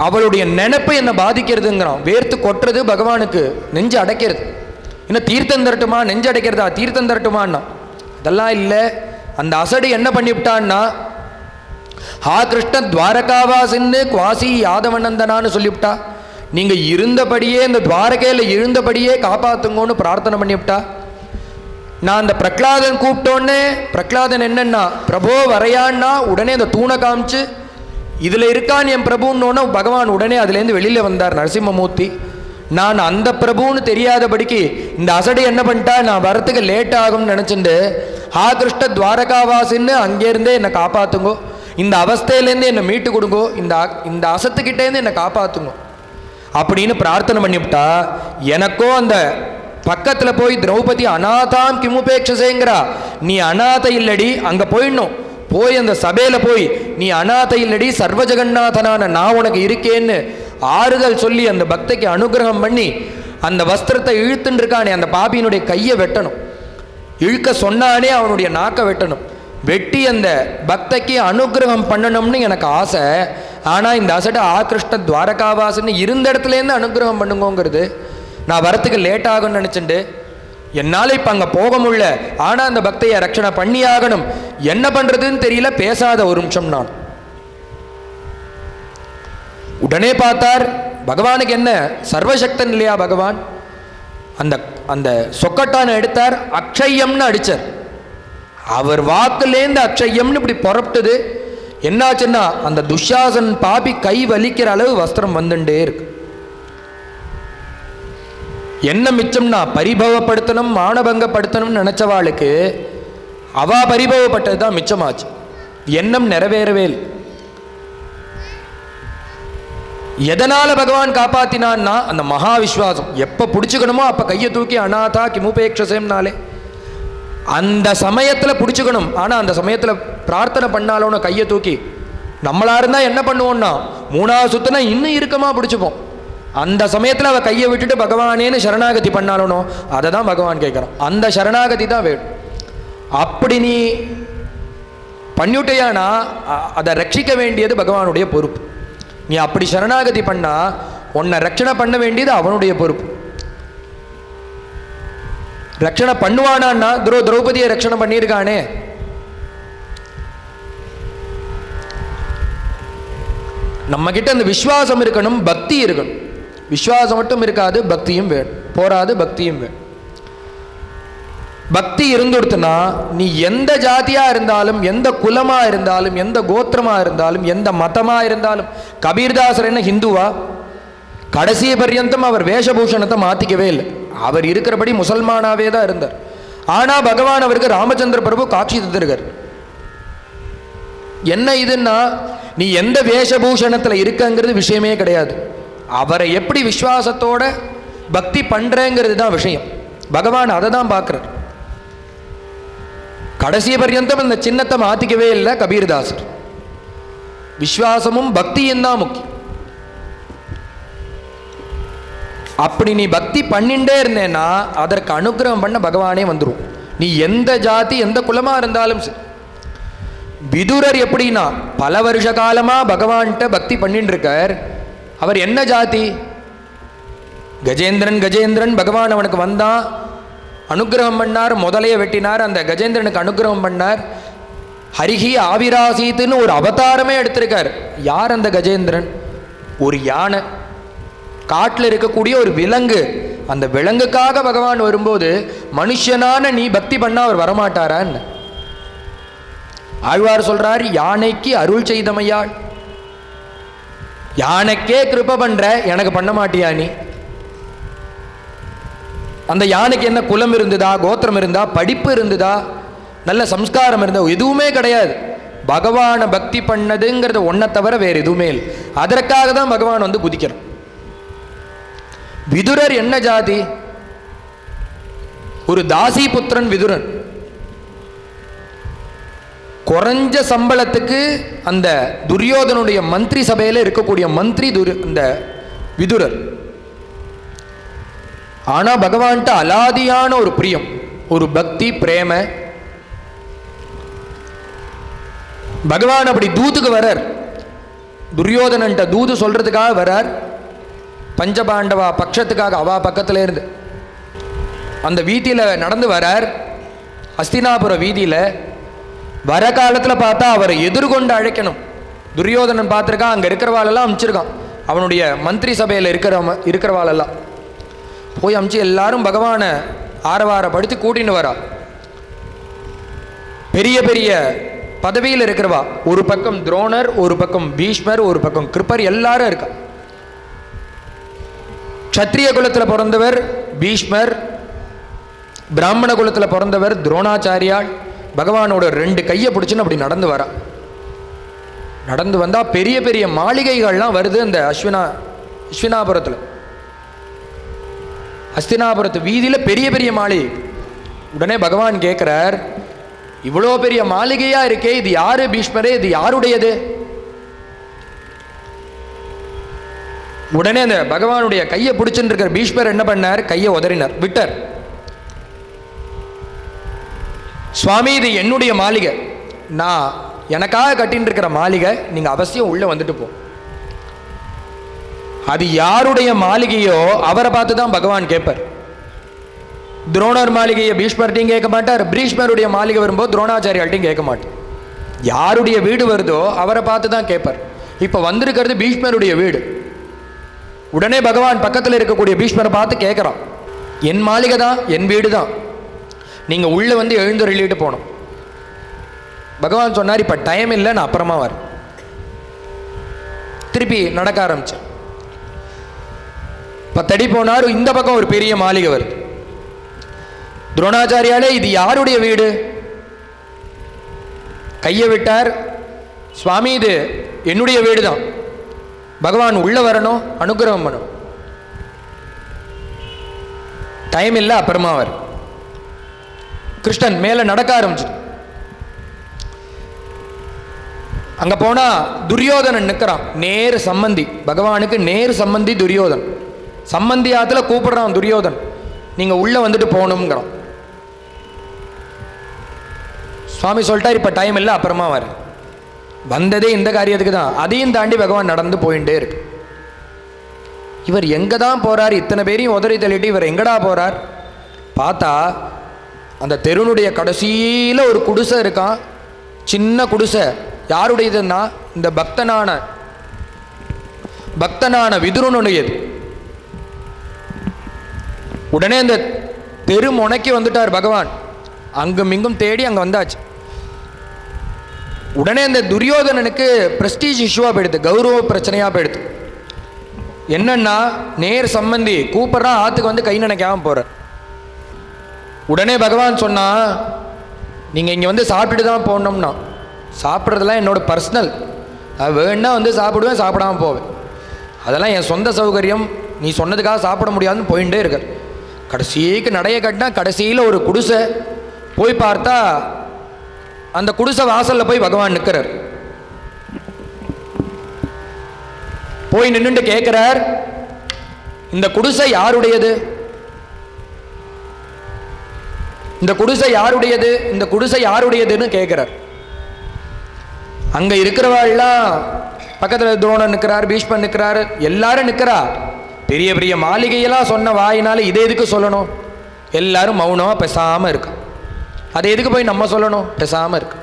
அவளுடைய நினைப்பு என்னை பாதிக்கிறதுங்கிறான். வேர்த்து கொட்டுறது பகவானுக்கு நெஞ்சு அடைக்கிறது. என்ன தீர்த்தம் தரட்டுமா, நெஞ்சு அடைக்கிறதா, தீர்த்தம் தரட்டுமான்னா அதெல்லாம் இல்லை. அந்த அசடு என்ன பண்ணிவிட்டான்னா, ஹா கிருஷ்ண துவாரகாவாசின்னு குவாசி யாதவநந்தனான்னு சொல்லிவிட்டா. நீங்கள் இருந்தபடியே இந்த துவாரகையில் இருந்தபடியே காப்பாற்றுங்கன்னு பிரார்த்தனை பண்ணிவிட்டா. நான் அந்த பிரகலாதன் கூப்பிட்டோன்னே, பிரகலாதன் என்னன்னா பிரபோ வரையான்னா உடனே அந்த தூணை காமிச்சு இதில் இருக்கான் என் பிரபுன்னோன்னா பகவான் உடனே அதுலேருந்து வெளியில் வந்தார் நரசிம்மமூர்த்தி. நான் அந்த பிரபுன்னு தெரியாதபடிக்கு இந்த அசடு என்ன பண்ணிட்டா, நான் வரத்துக்கு லேட் ஆகும்னு நினச்சிட்டு ஹா கிருஷ்ண துவாரகாவாசின்னு அங்கேருந்தே என்னை காப்பாற்றுங்கோ, இந்த அவஸ்தையிலேருந்து என்னை மீட்டு கொடுங்கோ, இந்த அசத்துக்கிட்டேருந்து என்னை காப்பாற்றுங்கோ அப்படின்னு பிரார்த்தனை பண்ணிவிட்டா. எனக்கோ அந்த பக்கத்தில் போய் திரௌபதி அநாதாம் கிமுபேக்ஷசேங்கிறா, நீ அநாதை இல்லடி, அங்கே போயிடணும். போய் அந்த சபையில் போய் நீ அநாதை இல்லடி, சர்வ ஜெகநாதனான நான் உனக்கு இருக்கேன்னு ஆறுதல் சொல்லி அந்த பக்தைக்கு அனுகிரகம் பண்ணி அந்த வஸ்திரத்தை இழுத்துன்னு இருக்கானே அந்த பாபியினுடைய கையை வெட்டணும். இழுக்க சொன்னானே அவனுடைய நாக்கை வெட்டணும். வெட்டி அந்த பக்தைக்கு அனுகிரகம் பண்ணணும்னு எனக்கு ஆசை. ஆனால் இந்த அசட ஆகிருஷ்ட துவாரகாவாசன்னு இருந்த இடத்துலேருந்து அனுகிரகம் பண்ணுங்கோங்கிறது. நான் வரத்துக்கு லேட் ஆகும்னு நினச்சிட்டு என்னால் இப்போ அங்கே போக முடியல, ஆனால் அந்த பக்தையை ரட்சணை பண்ணி ஆகணும், என்ன பண்ணுறதுன்னு தெரியல, பேசாத ஒரு நிமிஷம் நான். உடனே பார்த்தார், பகவானுக்கு என்ன சர்வசக்தன் இல்லையா பகவான், அந்த அந்த சொக்கட்டான எடுத்தார், அக்ஷயம்னு அடிச்சார். அவர் வாக்குலேருந்து அக்ஷயம்னு இப்படி புறப்பட்டது. என்னாச்சுன்னா அந்த துஷாசன் பாபி கை வலிக்கிற அளவு வஸ்திரம் வந்துட்டே இருக்கு. என்ன மிச்சம்னா பரிபவப்படுத்தணும் மானபங்கப்படுத்தணும்னு நினைச்சவாளுக்கு அவா பரிபவப்பட்டது தான் மிச்சமாச்சு. எண்ணம் நிறைவேறவே இல்லை. எதனால பகவான் காப்பாத்தினான்னா அந்த மகா விஸ்வாசம். எப்ப பிடிச்சுக்கணுமோ அப்ப கையை தூக்கி அநாதா கிமுபேக்ஷசேம்னாலே அந்த சமயத்தில் பிடிச்சுக்கணும். ஆனால் அந்த சமயத்தில் பிரார்த்தனை பண்ணாலும் கையை தூக்கி நம்மளா இருந்தால் என்ன பண்ணுவோம்னா மூணாவது சுத்தினா இன்னும் இறுக்கமாக பிடிச்சிப்போம். அந்த சமயத்தில் அவள் கையை விட்டுட்டு பகவானேன்னு சரணாகதி பண்ணாலும் அதை தான் பகவான் கேட்குறான். அந்த சரணாகதி தான் வேணும். அப்படி நீ பண்ணிவிட்டையானா அதை ரட்சிக்க வேண்டியது பகவானுடைய பொறுப்பு. நீ அப்படி சரணாகதி பண்ணா உன்னை ரட்சணை பண்ண வேண்டியது அவனுடைய பொறுப்பு. ரட்சணை பண்ணுவானான்னா திரௌபதியை ரட்சணை பண்ணியிருக்கானே. நம்ம கிட்ட அந்த விஸ்வாசம் இருக்கணும், பக்தி இருக்கணும். விஸ்வாசம் மட்டும் இருக்காது, பக்தியும் வேணும். போராது, பக்தியும் வேணும். பக்தி இருந்துடுத்துனா நீ எந்த ஜாதியா இருந்தாலும், எந்த குலமா இருந்தாலும், எந்த கோத்திரமா இருந்தாலும், எந்த மதமா இருந்தாலும். கபீர்தாசர் என்ன ஹிந்துவா? கடைசி பர்யந்தம் அவர் வேஷபூஷணத்தை மாற்றிக்கவே இல்லை. அவர் இருக்கிறபடி முசல்மானாவே தான் இருந்தார். ஆனால் பகவான் அவருக்கு ராமச்சந்திர பிரபு காட்சி தந்திருக்கார். என்ன இதுன்னா நீ எந்த வேஷபூஷணத்தில் இருக்கங்கிறது விஷயமே கிடையாது. அவரை எப்படி விஸ்வாசத்தோட பக்தி பண்ணுறேங்கிறது தான் விஷயம். பகவான் அதை தான் பார்க்குறார். கடைசி பர்யந்தம் இந்த சின்னத்தை மாற்றிக்கவே இல்லை கபீர்தாசர். விஸ்வாசமும் பக்தியும் தான் முக்கியம். அப்படி நீ பக்தி பண்ணிட்டே இருந்தேன்னா அதற்கு அனுகிரகம் பண்ண பகவானே வந்துடும். நீ எந்த ஜாதி எந்த குலமா இருந்தாலும் சரி. விதுரர் எப்படின்னா பல வருஷ காலமா பகவான்கிட்ட பக்தி பண்ணிட்டு இருக்கார். அவர் என்ன ஜாதி? கஜேந்திரன். கஜேந்திரன் பகவான் அவனுக்கு வந்தான், அனுகிரகம் பண்ணார், முதலையை வெட்டினார், அந்த கஜேந்திரனுக்கு அனுகிரகம் பண்ணார். ஹரிஹி ஆவிராசீத்துன்னு ஒரு அவதாரமே எடுத்திருக்கார். யார் அந்த கஜேந்திரன்? ஒரு யானை, காட்டில் இருக்கக்கூடிய ஒரு விலங்கு. அந்த விலங்குக்காக பகவான் வரும்போது மனுஷனான நீ பக்தி பண்ணா அவர் வரமாட்டாரான்னு ஆழ்வார் சொல்றார். யானைக்கு அருள் செய்தமையாள். யானைக்கே கிருப பண்ற, எனக்கு பண்ண மாட்டியா நீ? அந்த யானைக்கு என்ன குலம் இருந்ததா, கோத்திரம் இருந்தா, படிப்பு இருந்ததா, நல்ல சம்ஸ்காரம் இருந்தா? எதுவுமே கிடையாது. பகவானை பக்தி பண்ணதுங்கிறத ஒன்றை தவிர வேறு எதுவுமே இல்லை. அதற்காக தான் பகவான் வந்து குதிக்கிறான். விதுரர் என்ன ஜாதி? ஒரு தாசி புத்திரன் விதுரன். குறைஞ்ச சம்பளத்துக்கு அந்த துரியோதனுடைய மந்திரி சபையில் இருக்கக்கூடிய மந்திரி இந்த விதுரர். ஆனா பகவான்கிட்ட அலாதியான ஒரு பிரியம், ஒரு பக்தி பிரேம. பகவான் அப்படி தூதுக்கு வரார். துரியோதனன்ட்ட தூது சொல்றதுக்காக வரார். பஞ்சபாண்டவா பட்சத்துக்காக அவா பக்கத்துல இருந்து அந்த வீதியில நடந்து வரார். அஸ்தினாபுர வீதியில வர காலத்துல பார்த்தா அவரை எதிர்கொண்டு அழைக்கணும். துரியோதனன் பார்த்துருக்கான், அங்க இருக்கிறவாளெல்லாம் அனுப்பிச்சிருக்கான். அவனுடைய மந்திரி சபையில் இருக்கிறவாளெல்லாம் போய் அனுப்பிச்சு எல்லாரும் பகவானை ஆரவாரப்படுத்தி கூட்டின்னு வரா. பெரிய பெரிய பதவியில் இருக்கிறவா, ஒரு பக்கம் துரோணர், ஒரு பக்கம் பீஷ்மர், ஒரு பக்கம் கிருப்பர், எல்லாரும் இருக்கா. க்ஷத்ரிய குலத்தில் பிறந்தவர் பீஷ்மர், பிராமண குலத்தில் பிறந்தவர் துரோணாச்சாரியாள். பகவானோட 2 கையை பிடிச்சுன்னு அப்படி நடந்து வரா. நடந்து வந்தா பெரிய பெரிய மாளிகைகள்லாம் வருது அந்த அஸ்வினாபுரத்தில். அஸ்தினாபுரத்து வீதியில் பெரிய பெரிய மாளிகை. உடனே பகவான் கேட்கிறார், இவ்வளோ பெரிய மாளிகையா இருக்கே, இது யாரு பீஷ்மரே, இது யாருடையது? உடனே அந்த பகவானுடைய கையை பிடிச்சுட்டு இருக்கிற பீஷ்மர் என்ன பண்ணார்? கையை உதறினார், விட்டார். சுவாமி, இது என்னுடைய மாளிகை, நான் எனக்காக கட்டின்னு இருக்கிற மாளிகை, நீங்க அவசியம் உள்ள வந்துட்டு போ. அது யாருடைய மாளிகையோ அவரை பார்த்து தான் பகவான் கேட்பார். துரோணர் மாளிகையை பீஷ்மர்ட்டையும் கேட்க மாட்டார், பீஷ்மருடைய மாளிகை வரும்போது துரோணாச்சாரியால்ட்டையும் கேட்க மாட்டார். யாருடைய வீடு வருதோ அவரை பார்த்து தான் கேட்பார். இப்போ வந்திருக்கிறது பீஷ்மருடைய வீடு. உடனே பகவான் பக்கத்தில் இருக்கக்கூடிய பீஷ்மரை பார்த்து கேட்குறான், என் மாளிகை தான், என் வீடு தான், நீங்கள் உள்ளே வந்து எழுந்தருளிட்டு போகணும். பகவான் சொன்னார், இப்போ டைம் இல்லை, நான் அப்புறமா வரேன். திருப்பி நடக்க ஆரம்பித்தேன். 10 அடி போனார். இந்த பக்கம் ஒரு பெரிய மாளிகை வருது. துரோணாச்சாரியாலே, இது யாருடைய வீடு? கையை விட்டார். சுவாமி, இது என்னுடைய வீடு தான். பகவான் உள்ள வரணும், அனுகிரகம் பண்ணணும். டைம் இல்லை, அப்புறமா வர. கிருஷ்ணன் மேல நடக்க ஆரம்பிச்சு. அங்க போனா துரியோதனன் நிற்கிறான். நேர் சம்பந்தி, பகவானுக்கு நேர் சம்பந்தி துரியோதன். சம்பந்தி ஆத்துல கூப்பிடுறான் துரியோதன், நீங்க உள்ள வந்துட்டு போகணுங்கிறான். சுவாமி சொல்லிட்டார், இப்ப டைம் இல்லை, அப்புறமா வர. வந்ததே இந்த காரியத்துக்கு தான். அதையும் தாண்டி பகவான் நடந்து போயிட்டே இருக்கு. இவர் எங்க தான் போறார்? இத்தனை பேரையும் உதறி தள்ளிட்டு இவர் எங்கடா போறார்? பார்த்தா அந்த தெருனுடைய கடைசியில் ஒரு குடிசை இருக்கான். சின்ன குடிசை. யாருடையதுன்னா இந்த பக்தனான விதுரனுடையது. உடனே அந்த தெரு முனைக்கு வந்துட்டார் பகவான். அங்கும் இங்கும் தேடி அங்கே வந்தாச்சு. உடனே அந்த துரியோதனனுக்கு பிரஸ்டீஜ் இஷ்யூவாக போயிடுது, கௌரவ பிரச்சனையாக போயிடுது. என்னன்னா, நேர் சம்பந்தி கூப்பிட்றான், ஆற்றுக்கு வந்து கை நினைக்காம போகிறார். உடனே பகவான் சொன்னா, நீங்கள் இங்கே வந்து சாப்பிட்டுட்டு தான் போகணும்னா. சாப்பிட்றதெல்லாம் என்னோட பர்சனல், அது வேணுன்னா வந்து சாப்பிடுவேன், சாப்பிடாம போவேன். அதெல்லாம் என் சொந்த சௌகரியம், நீ சொன்னதுக்காக சாப்பிட முடியாதுன்னு போயிட்டே இருக்க. கடைசிக்கு நடைய கட்டினா கடைசியில் ஒரு குடிசை. போய் பார்த்தா அந்த குடிசை வாசலில் போய் பகவான் நிற்கிறார். போய் நின்றுட்டு கேட்கிறார், இந்த குடிசை யாருடையது? இந்த குடிசை யாருடையது? இந்த குடிசை யாருடையதுன்னு கேட்கிறார். அங்க இருக்கிறவாள்லாம் பக்கத்தில் துரோணன் நிற்கிறார், பீஷ்மன் நிற்கிறார், எல்லாரும் நிற்கிறா. பெரிய பெரிய மாளிகையெல்லாம் சொன்ன வாயினால இதை எதுக்கு சொல்லணும்? எல்லாரும் மௌனமா பேசாம இருக்கு. அதை எதுக்கு போய் நம்ம சொல்லணும்? பேசாம இருக்கு.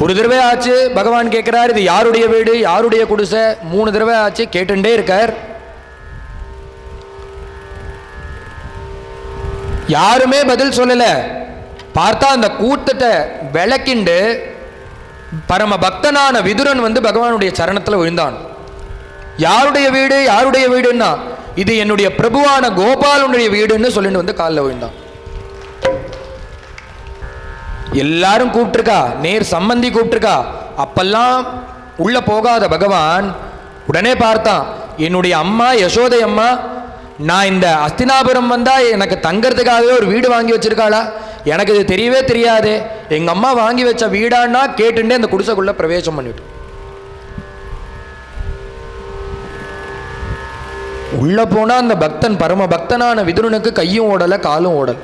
ஒரு தடவை ஆச்சு, பகவான் கேட்கிறார், இது யாருடைய வீடு, யாருடைய குடிசை? 3 தடவை ஆச்சு, கேட்டுட்டே இருக்கார். யாருமே பதில் சொல்லல. பார்த்தா அந்த கூட்டத்தை விளக்கிண்டு பரம பக்தனான விதுரன் வந்து பகவானுடைய சரணத்தில் விழுந்தான். யாருடைய வீடு, யாருடைய வீடுன்னா, இது என்னுடைய பிரபுவான கோபாலனுடைய வீடுன்னு சொல்லிட்டு வந்து காலில் விழுந்தான். எல்லாரும் கூப்பிட்டுருக்கா, நேர் சம்பந்தி கூப்பிட்டுருக்கா. அப்பெல்லாம் உள்ள போகாத பகவான் உடனே பார்த்தான், என்னுடைய அம்மா யசோதை அம்மா நான் இந்த அஸ்தினாபுரம் வந்தா எனக்கு தங்கறதுக்காகவே ஒரு வீடு வாங்கி வச்சிருக்காளா? எனக்கு இது தெரியவே தெரியாது. எங்க அம்மா வாங்கி வச்ச வீடான்னா கேட்டுட்டே அந்த குடிசைக்குள்ள பிரவேசம் பண்ணிட்டு உள்ள போனா அந்த பக்தன், பரம பக்தனான விதுரனுக்கு கையும் ஓடல, காலும் ஓடல.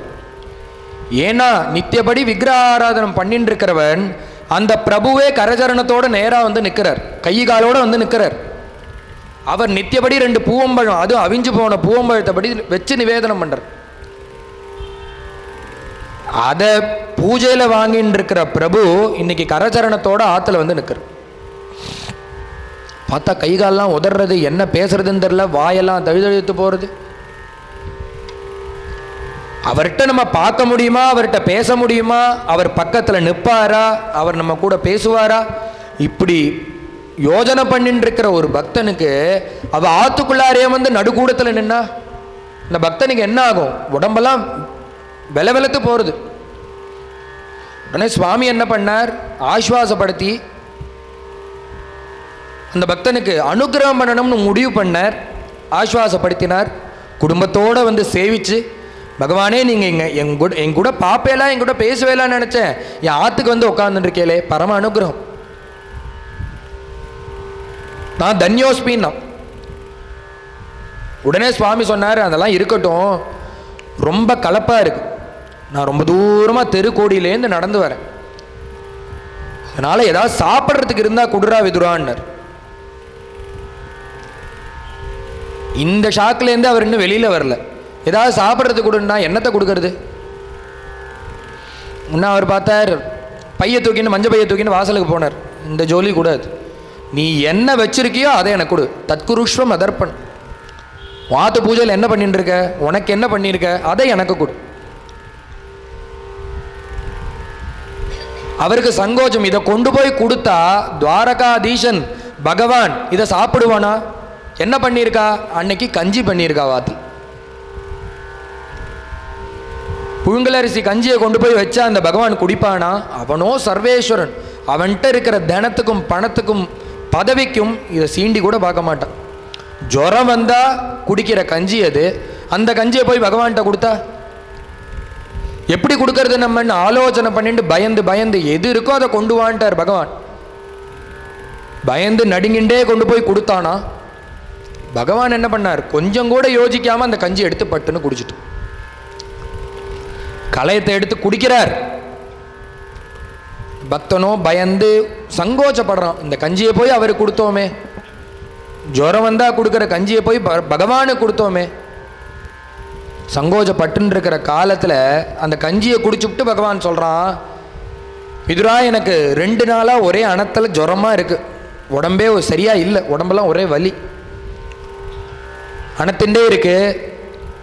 ஏன்னா நித்தியபடி விக்கிரக ஆராதனம் பண்ணிட்டு இருக்கிறவன் அந்த பிரபுவே கரச்சரணத்தோட நேரா வந்து நிற்கிறார், கை காலோட வந்து நிற்கிறார். அவர் நித்தியபடி 2 பூவம்பழம், அதுவும் அவிஞ்சு போன பூவம்பழத்தைப்படி வச்சு நிவேதனம் பண்றார். அத பூஜையில வாங்கிட்டு இருக்கிற பிரபு இன்னைக்கு கரச்சரணத்தோட ஆத்துல வந்து நிற்கிறார். பார்த்தா கை காலெல்லாம் உதறது, என்ன பேசுறதுன்னு தெரியல, வாயெல்லாம் தழுதழுத்து போறது. அவர்கிட்ட நம்ம பார்க்க முடியுமா? அவர்கிட்ட பேச முடியுமா? அவர் பக்கத்தில் நிற்பாரா? அவர் நம்ம கூட பேசுவாரா? இப்படி யோஜனை பண்ணிட்டு இருக்கிற ஒரு பக்தனுக்கு அவ ஆத்துக்குள்ளாரே வந்து நடுக்கூடத்தில் நின்னா இந்த பக்தனுக்கு என்ன ஆகும்? உடம்பெல்லாம் வெலவெலத்து போகிறது. உடனே சுவாமி என்ன பண்ணார்? ஆஸ்வாசப்படுத்தி அந்த பக்தனுக்கு அனுகிரகம் பண்ணணும்னு முடிவு பண்ணார். ஆஸ்வாசப்படுத்தினார். குடும்பத்தோடு வந்து சேவிச்சு, பகவானே நீங்கள் என் கூட பாப்பேலாம், என் கூட பேசுவேலான்னு நினச்சேன், என் ஆற்றுக்கு வந்து உட்காந்துருக்கேலே, பரம அனுகிரகம், நான் தன்யோஸ்மின்னா. உடனே சுவாமி சொன்னார், அதெல்லாம் இருக்கட்டும், ரொம்ப கலப்பாக இருக்கு, நான் ரொம்ப தூரமாக தெருக்கோடியிலேருந்து நடந்து வரேன், அதனால் ஏதாவது சாப்பிட்றதுக்கு இருந்தால் குடுறா விதுரான்னார். இந்த ஷாக்லேருந்து அவர் இன்னும் வெளியில் வரல. ஏதாவது சாப்பிட்றது கொடுன்னா என்னத்தை கொடுக்கறது? இன்னும் அவர் பார்த்தார், பையை தூக்கின்னு மஞ்சள் பையை தூக்கின்னு வாசலுக்கு போனார். இந்த ஜோலி கூடாது, நீ என்ன வச்சிருக்கியோ அதை எனக்கு கொடு. தத்குருஷ்வம் அதர்ப்பன். வாத்து பூஜையில் என்ன பண்ணிட்டு இருக்க, உனக்கு என்ன பண்ணியிருக்க, அதை எனக்கு கொடு. அவருக்கு சங்கோச்சம். இதை கொண்டு போய் கொடுத்தா துவாரகாதீசன் பகவான் இதை சாப்பிடுவானா? என்ன பண்ணியிருக்கா? அன்னைக்கு கஞ்சி பண்ணியிருக்கா வாத்தி. புழுங்கலரிசி கஞ்சியை கொண்டு போய் வச்சா அந்த பகவான் குடிப்பானா? அவனோ சர்வேஸ்வரன், அவன்கிட்ட இருக்கிற தனத்துக்கும் பணத்துக்கும் பதவிக்கும் இதை சீண்டி கூட பார்க்க மாட்டான். ஜுரம் வந்தா குடிக்கிற கஞ்சி அது. அந்த கஞ்சியை போய் பகவான்கிட்ட கொடுத்தா எப்படி கொடுக்கறது நம்மன்னு ஆலோசனை பண்ணிட்டு பயந்து பயந்து எது இருக்கோ அதை கொண்டு வான்ட்டார் பகவான். பயந்து நடுங்கிண்டே கொண்டு போய் கொடுத்தானா? பகவான் என்ன பண்ணார்? கொஞ்சம் கூட யோசிக்காம அந்த கஞ்சி எடுத்து பட்டுன்னு குடிச்சிட்டு களையத்தை எடுத்து குடிக்கிறார். பக்தனோ பயந்து சங்கோச்சப்படுறான். இந்த கஞ்சியை போய் அவருக்கு கொடுத்தோமே, ஜுரம் வந்தா கொடுக்குற கஞ்சியை போய் பகவானுக்கு கொடுத்தோமே. சங்கோச்சப்பட்டுன்னு இருக்கிற காலத்தில் அந்த கஞ்சியை குடிச்சுட்டு பகவான் சொல்கிறான், விதுரா எனக்கு 2 நாளாக ஒரே அனத்தில் ஜுரமாக இருக்குது, உடம்பே சரியாக இல்லை, உடம்பெல்லாம் ஒரே வலி அனத்தின்ண்டே இருக்கு.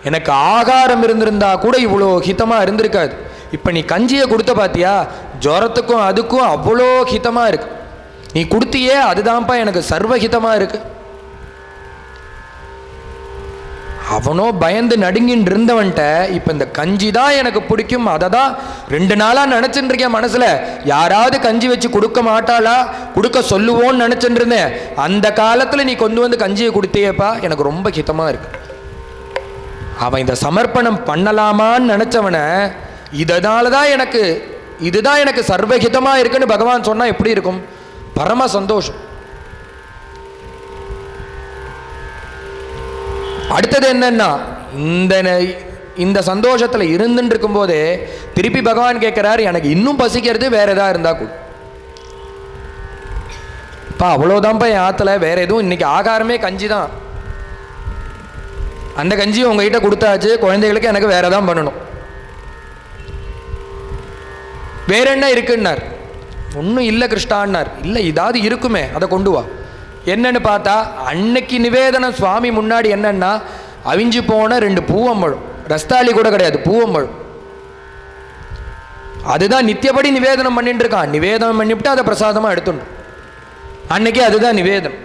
எனக்கு ஆகாரம் இருந்திருந்தா கூட இவ்வளோ ஹிதமாக இருந்திருக்காது. இப்போ நீ கஞ்சியை கொடுத்த பார்த்தியா, ஜுரத்துக்கும் அதுக்கும் அவ்வளோ ஹிதமாக இருக்கு. நீ கொடுத்தியே அதுதான்ப்பா எனக்கு சர்வஹிதமாக இருக்கு. அவனோ பயந்து நடுங்கின்னு இருந்தவன்ட்ட இப்போ இந்த கஞ்சி தான் எனக்கு பிடிக்கும், அதை தான் 2 நாளாக நினச்சிட்டு இருக்கேன் மனசில். யாராவது கஞ்சி வச்சு கொடுக்க மாட்டாளா, கொடுக்க சொல்லுவோன்னு நினச்சிட்டு இருந்தேன். அந்த காலத்தில் நீ கொண்டு வந்து கஞ்சியை கொடுத்தியப்பா, எனக்கு ரொம்ப ஹிதமாக இருக்கு. அவன் இதை சமர்ப்பணம் பண்ணலாமான்னு நினச்சவனை இதனால தான் எனக்கு இதுதான் எனக்கு சர்வஹிதமாக இருக்குன்னு பகவான் சொன்னால் எப்படி இருக்கும்? பரம சந்தோஷம். அடுத்தது என்னன்னா, இந்த சந்தோஷத்தில் இருந்துட்டு இருக்கும்போதே திருப்பி பகவான் கேட்குறாரு, எனக்கு இன்னும் பசிக்கிறது, வேற எதாவது இருந்தா கூட பா, அவ்வளோதான்ப்பா என் ஆற்றுல, வேற எதுவும் இன்னைக்கு ஆகாரமே கஞ்சி தான். அந்த கஞ்சியை உங்ககிட்ட கொடுத்தாச்சு, குழந்தைகளுக்கு எனக்கு வேற தான் பண்ணணும். வேற என்ன இருக்குன்னார். ஒன்றும் இல்லை கிருஷ்ணான்னார். இல்லை இதாவது இருக்குமே, அதை கொண்டு வா. என்னன்னு பார்த்தா அன்னைக்கு நிவேதனம் சுவாமி முன்னாடி என்னன்னா, அவிஞ்சு போன 2 பூவம்பழம், ரஸ்தாளி கூட கிடையாது, பூவம்பழம். அதுதான் நித்தியப்படி நிவேதனம் பண்ணிட்டு இருக்கான். நிவேதனம் பண்ணிவிட்டு அதை பிரசாதமாக எடுத்துடணும். அன்னைக்கு அதுதான் நிவேதனம்.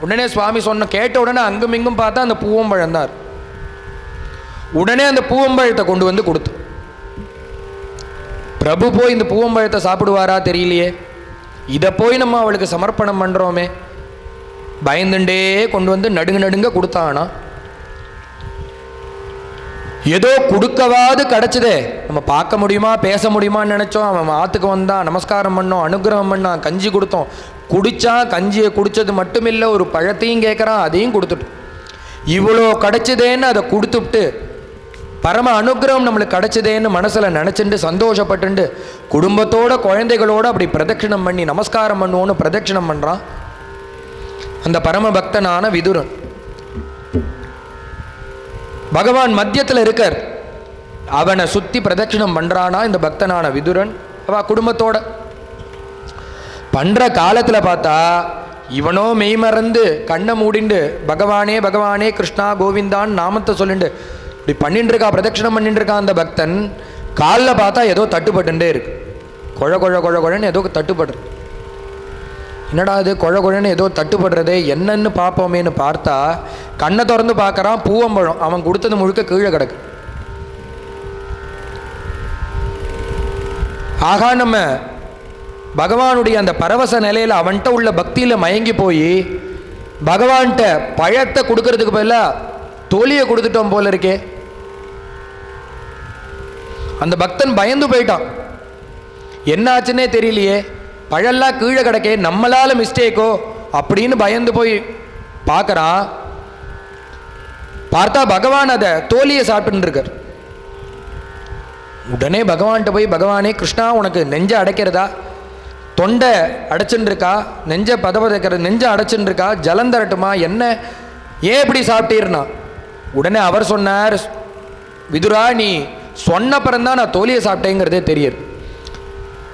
உடனே சுவாமி சொன்ன கேட்ட உடனே அங்கும் இங்கும் பார்த்தா அந்த பூவம்பழம் தான். உடனே அந்த பூவம்பழத்தை கொண்டு வந்து கொடுத்து, பிரபு போய் இந்த பூவம்பழத்தை சாப்பிடுவாரா தெரியலையே, இதை போய் நம்ம அவளுக்கு சமர்ப்பணம் பண்ணுறோமே, பயந்துண்டே கொண்டு வந்து நடுங்க கொடுத்தானா. ஏதோ கொடுக்கவாது கிடச்சிதே, நம்ம பார்க்க முடியுமா பேச முடியுமான்னு நினச்சோம். அவன் ஆற்றுக்கு வந்தான், நமஸ்காரம் பண்ணோம், அனுகிரகம் பண்ணான், கஞ்சி கொடுத்தோம், குடித்தா. கஞ்சியை குடித்தது மட்டும் இல்லை, ஒரு பழத்தையும் கேட்குறான், அதையும் கொடுத்துட்டு இவ்வளோ கிடச்சிதேன்னு அதை கொடுத்துட்டு பரம அனுகிரகம் நம்மளுக்கு கிடச்சிதேன்னு மனசில் நினச்சிட்டு சந்தோஷப்பட்டுண்டு குடும்பத்தோட குழந்தைகளோடு அப்படி பிரதட்சிணம் பண்ணி நமஸ்காரம் பண்ணுவோன்னு பிரதட்சிணம் பண்ணுறான் அந்த பரம பக்தனான விதுரன். பகவான் மத்தியத்தில் இருக்கார், அவனை சுற்றி பிரதட்சிணம் பண்ணுறானா இந்த பக்தனான விதுரன். அவ குடும்பத்தோட பண்ணுற காலத்தில் பார்த்தா இவனோ மெய்மறந்து கண்ணை மூடிண்டு பகவானே பகவானே கிருஷ்ணா கோவிந்தான்னு நாமத்தை சொல்லிண்டு இப்படி பண்ணிட்டு இருக்கா, பிரதட்சிணம் பண்ணிட்டு இருக்கான் அந்த பக்தன். காலில் பார்த்தா ஏதோ தட்டுப்பட்டுட்டே இருக்கு, குழன்னு ஏதோ தட்டுப்படுறது. என்னடா அது குழன்னு ஏதோ தட்டுப்படுறதே, என்னன்னு பார்ப்போமேன்னு பார்த்தா கண்ணை திறந்து பார்க்குறான், பூவம்பழம் அவன் கொடுத்தது முழுக்க கீழே கிடக்கு. ஆகா, நம்ம பகவானுடைய அந்த பரவச நிலையில் அவன்கிட்ட உள்ள பக்தியில் மயங்கி போய் பகவான்கிட்ட பழத்தை கொடுக்கறதுக்கு பதிலாக தோலியை கொடுத்துட்டோம் போல இருக்கே. அந்த பக்தன் பயந்து போயிட்டான், என்ன ஆச்சுன்னே தெரியலையே, பழெல்லாம் கீழே கிடக்கே, நம்மளால மிஸ்டேக்கோ அப்படின்னு பயந்து போய் பார்க்குறான். பார்த்தா பகவான் அதை தோலியை சாப்பிட்டுன்னு இருக்கார். உடனே பகவான்கிட்ட போய், பகவானே கிருஷ்ணா உனக்கு நெஞ்சை அடைக்கிறதா, தொண்டை அடைச்சுன்னு இருக்கா, நெஞ்சை பதப்பதைக்கிற நெஞ்சை அடைச்சுன்னு இருக்கா, ஜலம் தரட்டுமா, என்ன ஏன் இப்படி சாப்பிட்டீர்னா உடனே அவர் சொன்னார், விதுரா நீ சொன்ன பிறந்தான் நான் தோலியை சாப்பிட்டேங்கிறதே தெரியுது.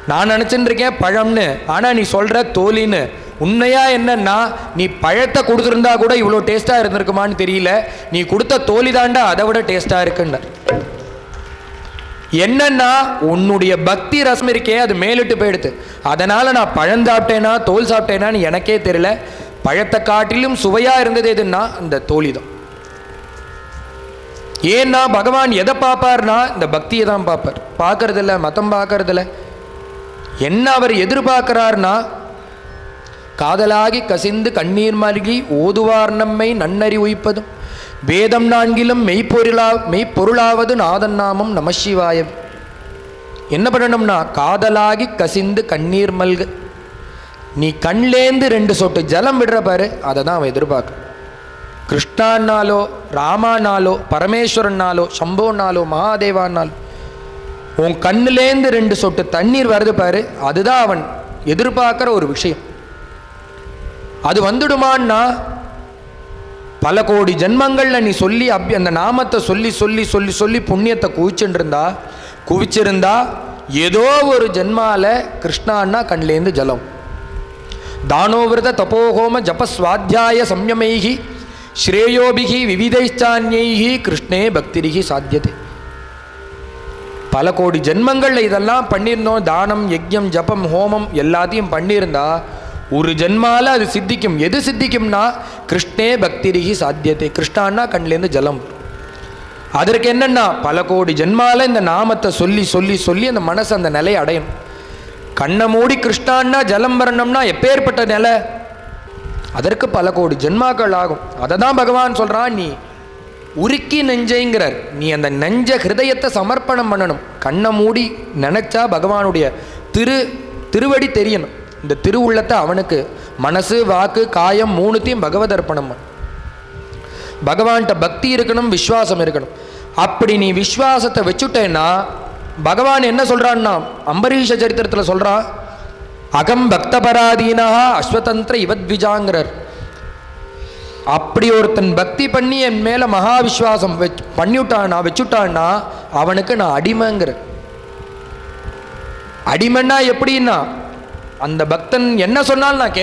நான் நினச்சிட்டு இருக்கேன் பழம்னு, ஆனால் நீ சொல்கிற தோலின்னு. உண்மையா என்னன்னா நீ பழத்தை கொடுத்துருந்தா கூட இவ்வளோ டேஸ்ட்டாக இருந்திருக்குமான்னு தெரியல, நீ கொடுத்த தோலி தாண்டா அதை விட டேஸ்ட்டாக இருக்குன்னு. என்னன்னா உன்னுடைய பக்தி ரசம் இருக்கே அது மேலிட்டு போயிடுது. அதனால் நான் பழம் சாப்பிட்டேனா தோல் சாப்பிட்டேனான்னு எனக்கே தெரியல. பழத்தை காட்டிலும் சுவையாக இருந்தது எதுன்னா அந்த தோலி தான். ஏன்னா பகவான் எதை பார்ப்பார்னா இந்த பக்தியை தான் பார்ப்பார். பார்க்கறதில்ல, மதம் பார்க்கறதில்ல. என்ன அவர் எதிர்பார்க்கிறார்னா, காதலாகி கசிந்து கண்ணீர் மல்கி ஓதுவார் நம்மை நன்னறி உய்ப்பதும் வேதம் நான்கிலும் மெய்ப்பொருளாவது நாதன் நாமம் நமசிவாயம். என்ன பண்ணணும்னா காதலாகி கசிந்து கண்ணீர் மல்க, நீ கண்லேந்து 2 சொட்டு ஜலம் விடுற பாரு, அதை தான் அவன் எதிர்பார்க்க. கிருஷ்ணான்னாலோ ராமானாலோ பரமேஸ்வரனாலோ சம்போனாலோ மகாதேவானாலோ உன் கண்ணுலேருந்து 2 சொட்டு தண்ணீர் வருது பாரு, அதுதான் அவன் எதிர்பார்க்குற ஒரு விஷயம். அது வந்துடுமான்னா பல கோடி ஜென்மங்களில் நீ சொல்லி அந்த நாமத்தை சொல்லி சொல்லி சொல்லி சொல்லி புண்ணியத்தை குவிச்சிருந்தா ஏதோ ஒரு ஜென்மால கிருஷ்ணான்னா கண்லேருந்து ஜலம். தானோவிரத தபோஹோம ஜபஸ்வாத்தியாய சம்யமைகி ஸ்ரேயோபிகி விவிதைச்சான்யைகி கிருஷ்ணே பக்திரிகி சாத்தியதே. பல கோடி ஜென்மங்களில் இதெல்லாம் பண்ணியிருந்தோம், தானம் யஜ்யம் ஜபம் ஹோமம் எல்லாத்தையும் பண்ணியிருந்தா ஒரு ஜென்மால அது சித்திக்கும். எது சித்திக்கும்னா கிருஷ்ணே பக்திரிகி சாத்தியத்தை, கிருஷ்ணான்னா கண்லேருந்து ஜலம். அதற்கு என்னன்னா பல கோடி ஜென்மால இந்த நாமத்தை சொல்லி சொல்லி சொல்லி அந்த மனசு அந்த நிலையை அடையணும். கண்ணை மூடி கிருஷ்ணான்னா ஜலம் வரணும்னா எப்பேற்பட்ட நிலை, அதற்கு பல கோடி ஜென்மாக்கள் ஆகும். அதை தான் பகவான் சொல்கிறான், நீ உருக்கி நெஞ்சைங்கிறார். நீ அந்த நெஞ்ச ஹிருதயத்தை சமர்ப்பணம் பண்ணணும். கண்ணை மூடி நினச்சா பகவானுடைய திருவடி தெரியணும். இந்த திருவுள்ளத்தை அவனுக்கு மனசு வாக்கு காயம் 3த்தையும் பகவத் அர்ப்பணம். பகவான்கிட்ட பக்தி இருக்கணும், விஸ்வாசம் இருக்கணும். அப்படி நீ விஸ்வாசத்தை வச்சுட்டேன்னா பகவான் என்ன சொல்கிறான்னா அம்பரீஷ சரித்திரத்தில் சொல்கிறான், அகம் பக்தபராதீனா அஸ்வதந்திர இவத்விஜாங்கிறார். அப்படி ஒருத்தன் பக்தி பண்ணி என் மேலே மகா விஸ்வாசம் வச்சுட்டான்னா அவனுக்கு நான் அடிமைங்கிற. அடிமைன்னா எப்படின்னா அந்த பக்தன் என்ன சொன்னாலும் நான்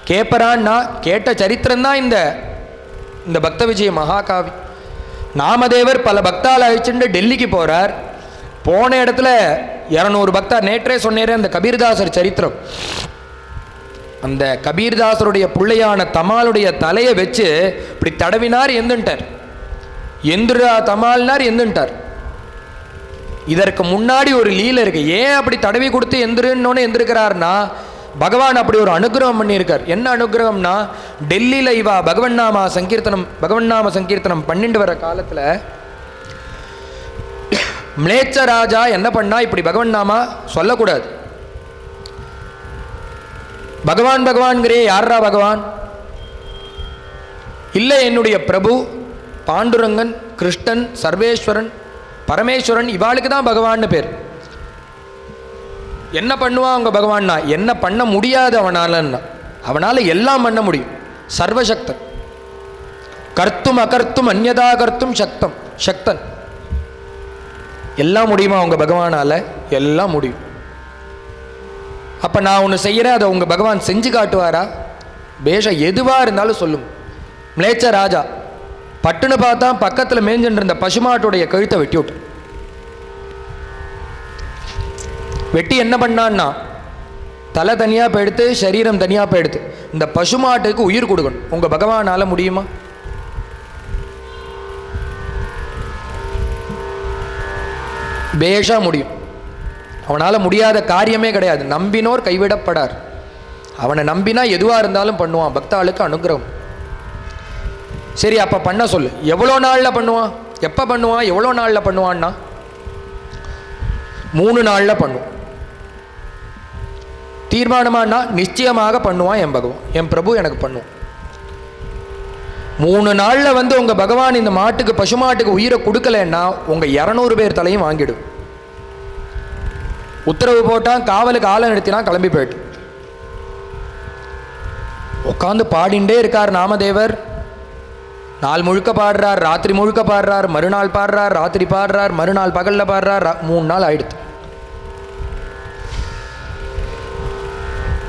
கேட்பறான்னா கேட்ட சரித்திரம் தான் இந்த பக்த விஜய மகாகாவி. நாமதேவர் பல பக்தால் அழிச்சுட்டு டெல்லிக்கு போகிறார். போன இடத்துல 200 பக்தா, நேற்றே சொன்னேன் அந்த கபீர்தாசர் சரித்திரம். அந்த கபீர்தாசருடைய பிள்ளையான தமாலுடைய தலையை வச்சு இப்படி தடவினார், எந்துட்டார். எந்திரா தமால்னார், எந்துட்டார். இதற்கு முன்னாடி ஒரு லீலை இருக்கு. ஏன் அப்படி தடவி கொடுத்து எந்திரன்னு எந்திருக்கிறார்னா பகவான் அப்படி ஒரு அனுகிரகம் பண்ணியிருக்கார். என்ன அனுகிரகம்னா டெல்லியில் இவா பகவன் நாம சங்கீர்த்தனம் பண்ணிட்டு வர காலத்தில் மிளேச்ச ராஜா என்ன பண்ணா, இப்படி பகவன் நாமா சொல்லக்கூடாது. பகவான் பகவான்கிறே, யாரா பகவான்? இல்லை, என்னுடைய பிரபு பாண்டுரங்கன், கிருஷ்ணன், சர்வேஸ்வரன், பரமேஸ்வரன், இவாளுக்கு தான் பகவான்னு பேர். என்ன பண்ணுவான் அவங்க பகவான்னா? என்ன பண்ண முடியாது அவனால் எல்லாம் பண்ண முடியும். சர்வசக்தன், கர்த்தும் அகர்த்தும் அந்யதா கர்த்தும் சக்தன். எல்லாம் முடியுமா அவங்க பகவானால்? எல்லாம் முடியும். அப்போ நான் ஒன்று செய்கிறேன், அதை உங்கள் பகவான் செஞ்சு காட்டுவாரா? பேஷம் எதுவாக இருந்தாலும் சொல்லுங்க. மிளேச்ச ராஜா பட்டுன்னு பார்த்தா பக்கத்தில் மேய்ஞ்சுட்டு இருந்த பசுமாட்டுடைய கழுத்தை வெட்டி என்ன பண்ணான்னா தலை தனியாக போயிடுத்து, சரீரம் தனியாக போயிடுத்து. இந்த பசுமாட்டுக்கு உயிர் கொடுக்கணும். உங்கள் பகவானால் முடியுமா? பேஷா முடியும். அவனால் முடியாத காரியமே கிடையாது. நம்பினோர் கைவிடப்படார். அவனை நம்பினா எதுவாக இருந்தாலும் பண்ணுவான். பக்தாளுக்கு அனுகிரகம். சரி, அப்போ பண்ண சொல்லு. எவ்வளோ நாளில் பண்ணுவான்? எப்போ பண்ணுவான்? எவ்வளோ நாளில் பண்ணுவான்னா 3 நாளில் பண்ணுவான். தீர்மானமானா நிச்சயமாக பண்ணுவான் என் பகவான், என் பிரபு எனக்கு பண்ணுவான். 3 நாளில் உங்கள் பகவான் இந்த மாட்டுக்கு பசுமாட்டுக்கு உயிரை கொடுக்கலன்னா உங்கள் 200 பேர் தலையும் வாங்கிடும். உத்தரவு போட்டான், காவலுக்கு ஆளை நிறுத்தினா கிளம்பி போயிட்டு உட்காந்து பாடிண்டே இருக்கார் நாமதேவர். நாள் முழுக்க பாடுறார், ராத்திரி முழுக்க பாடுறார், மறுநாள் பாடுறார், ராத்திரி பாடுறார், மறுநாள் பகலில் பாடுறார். 3 நாள் ஆயிடுது.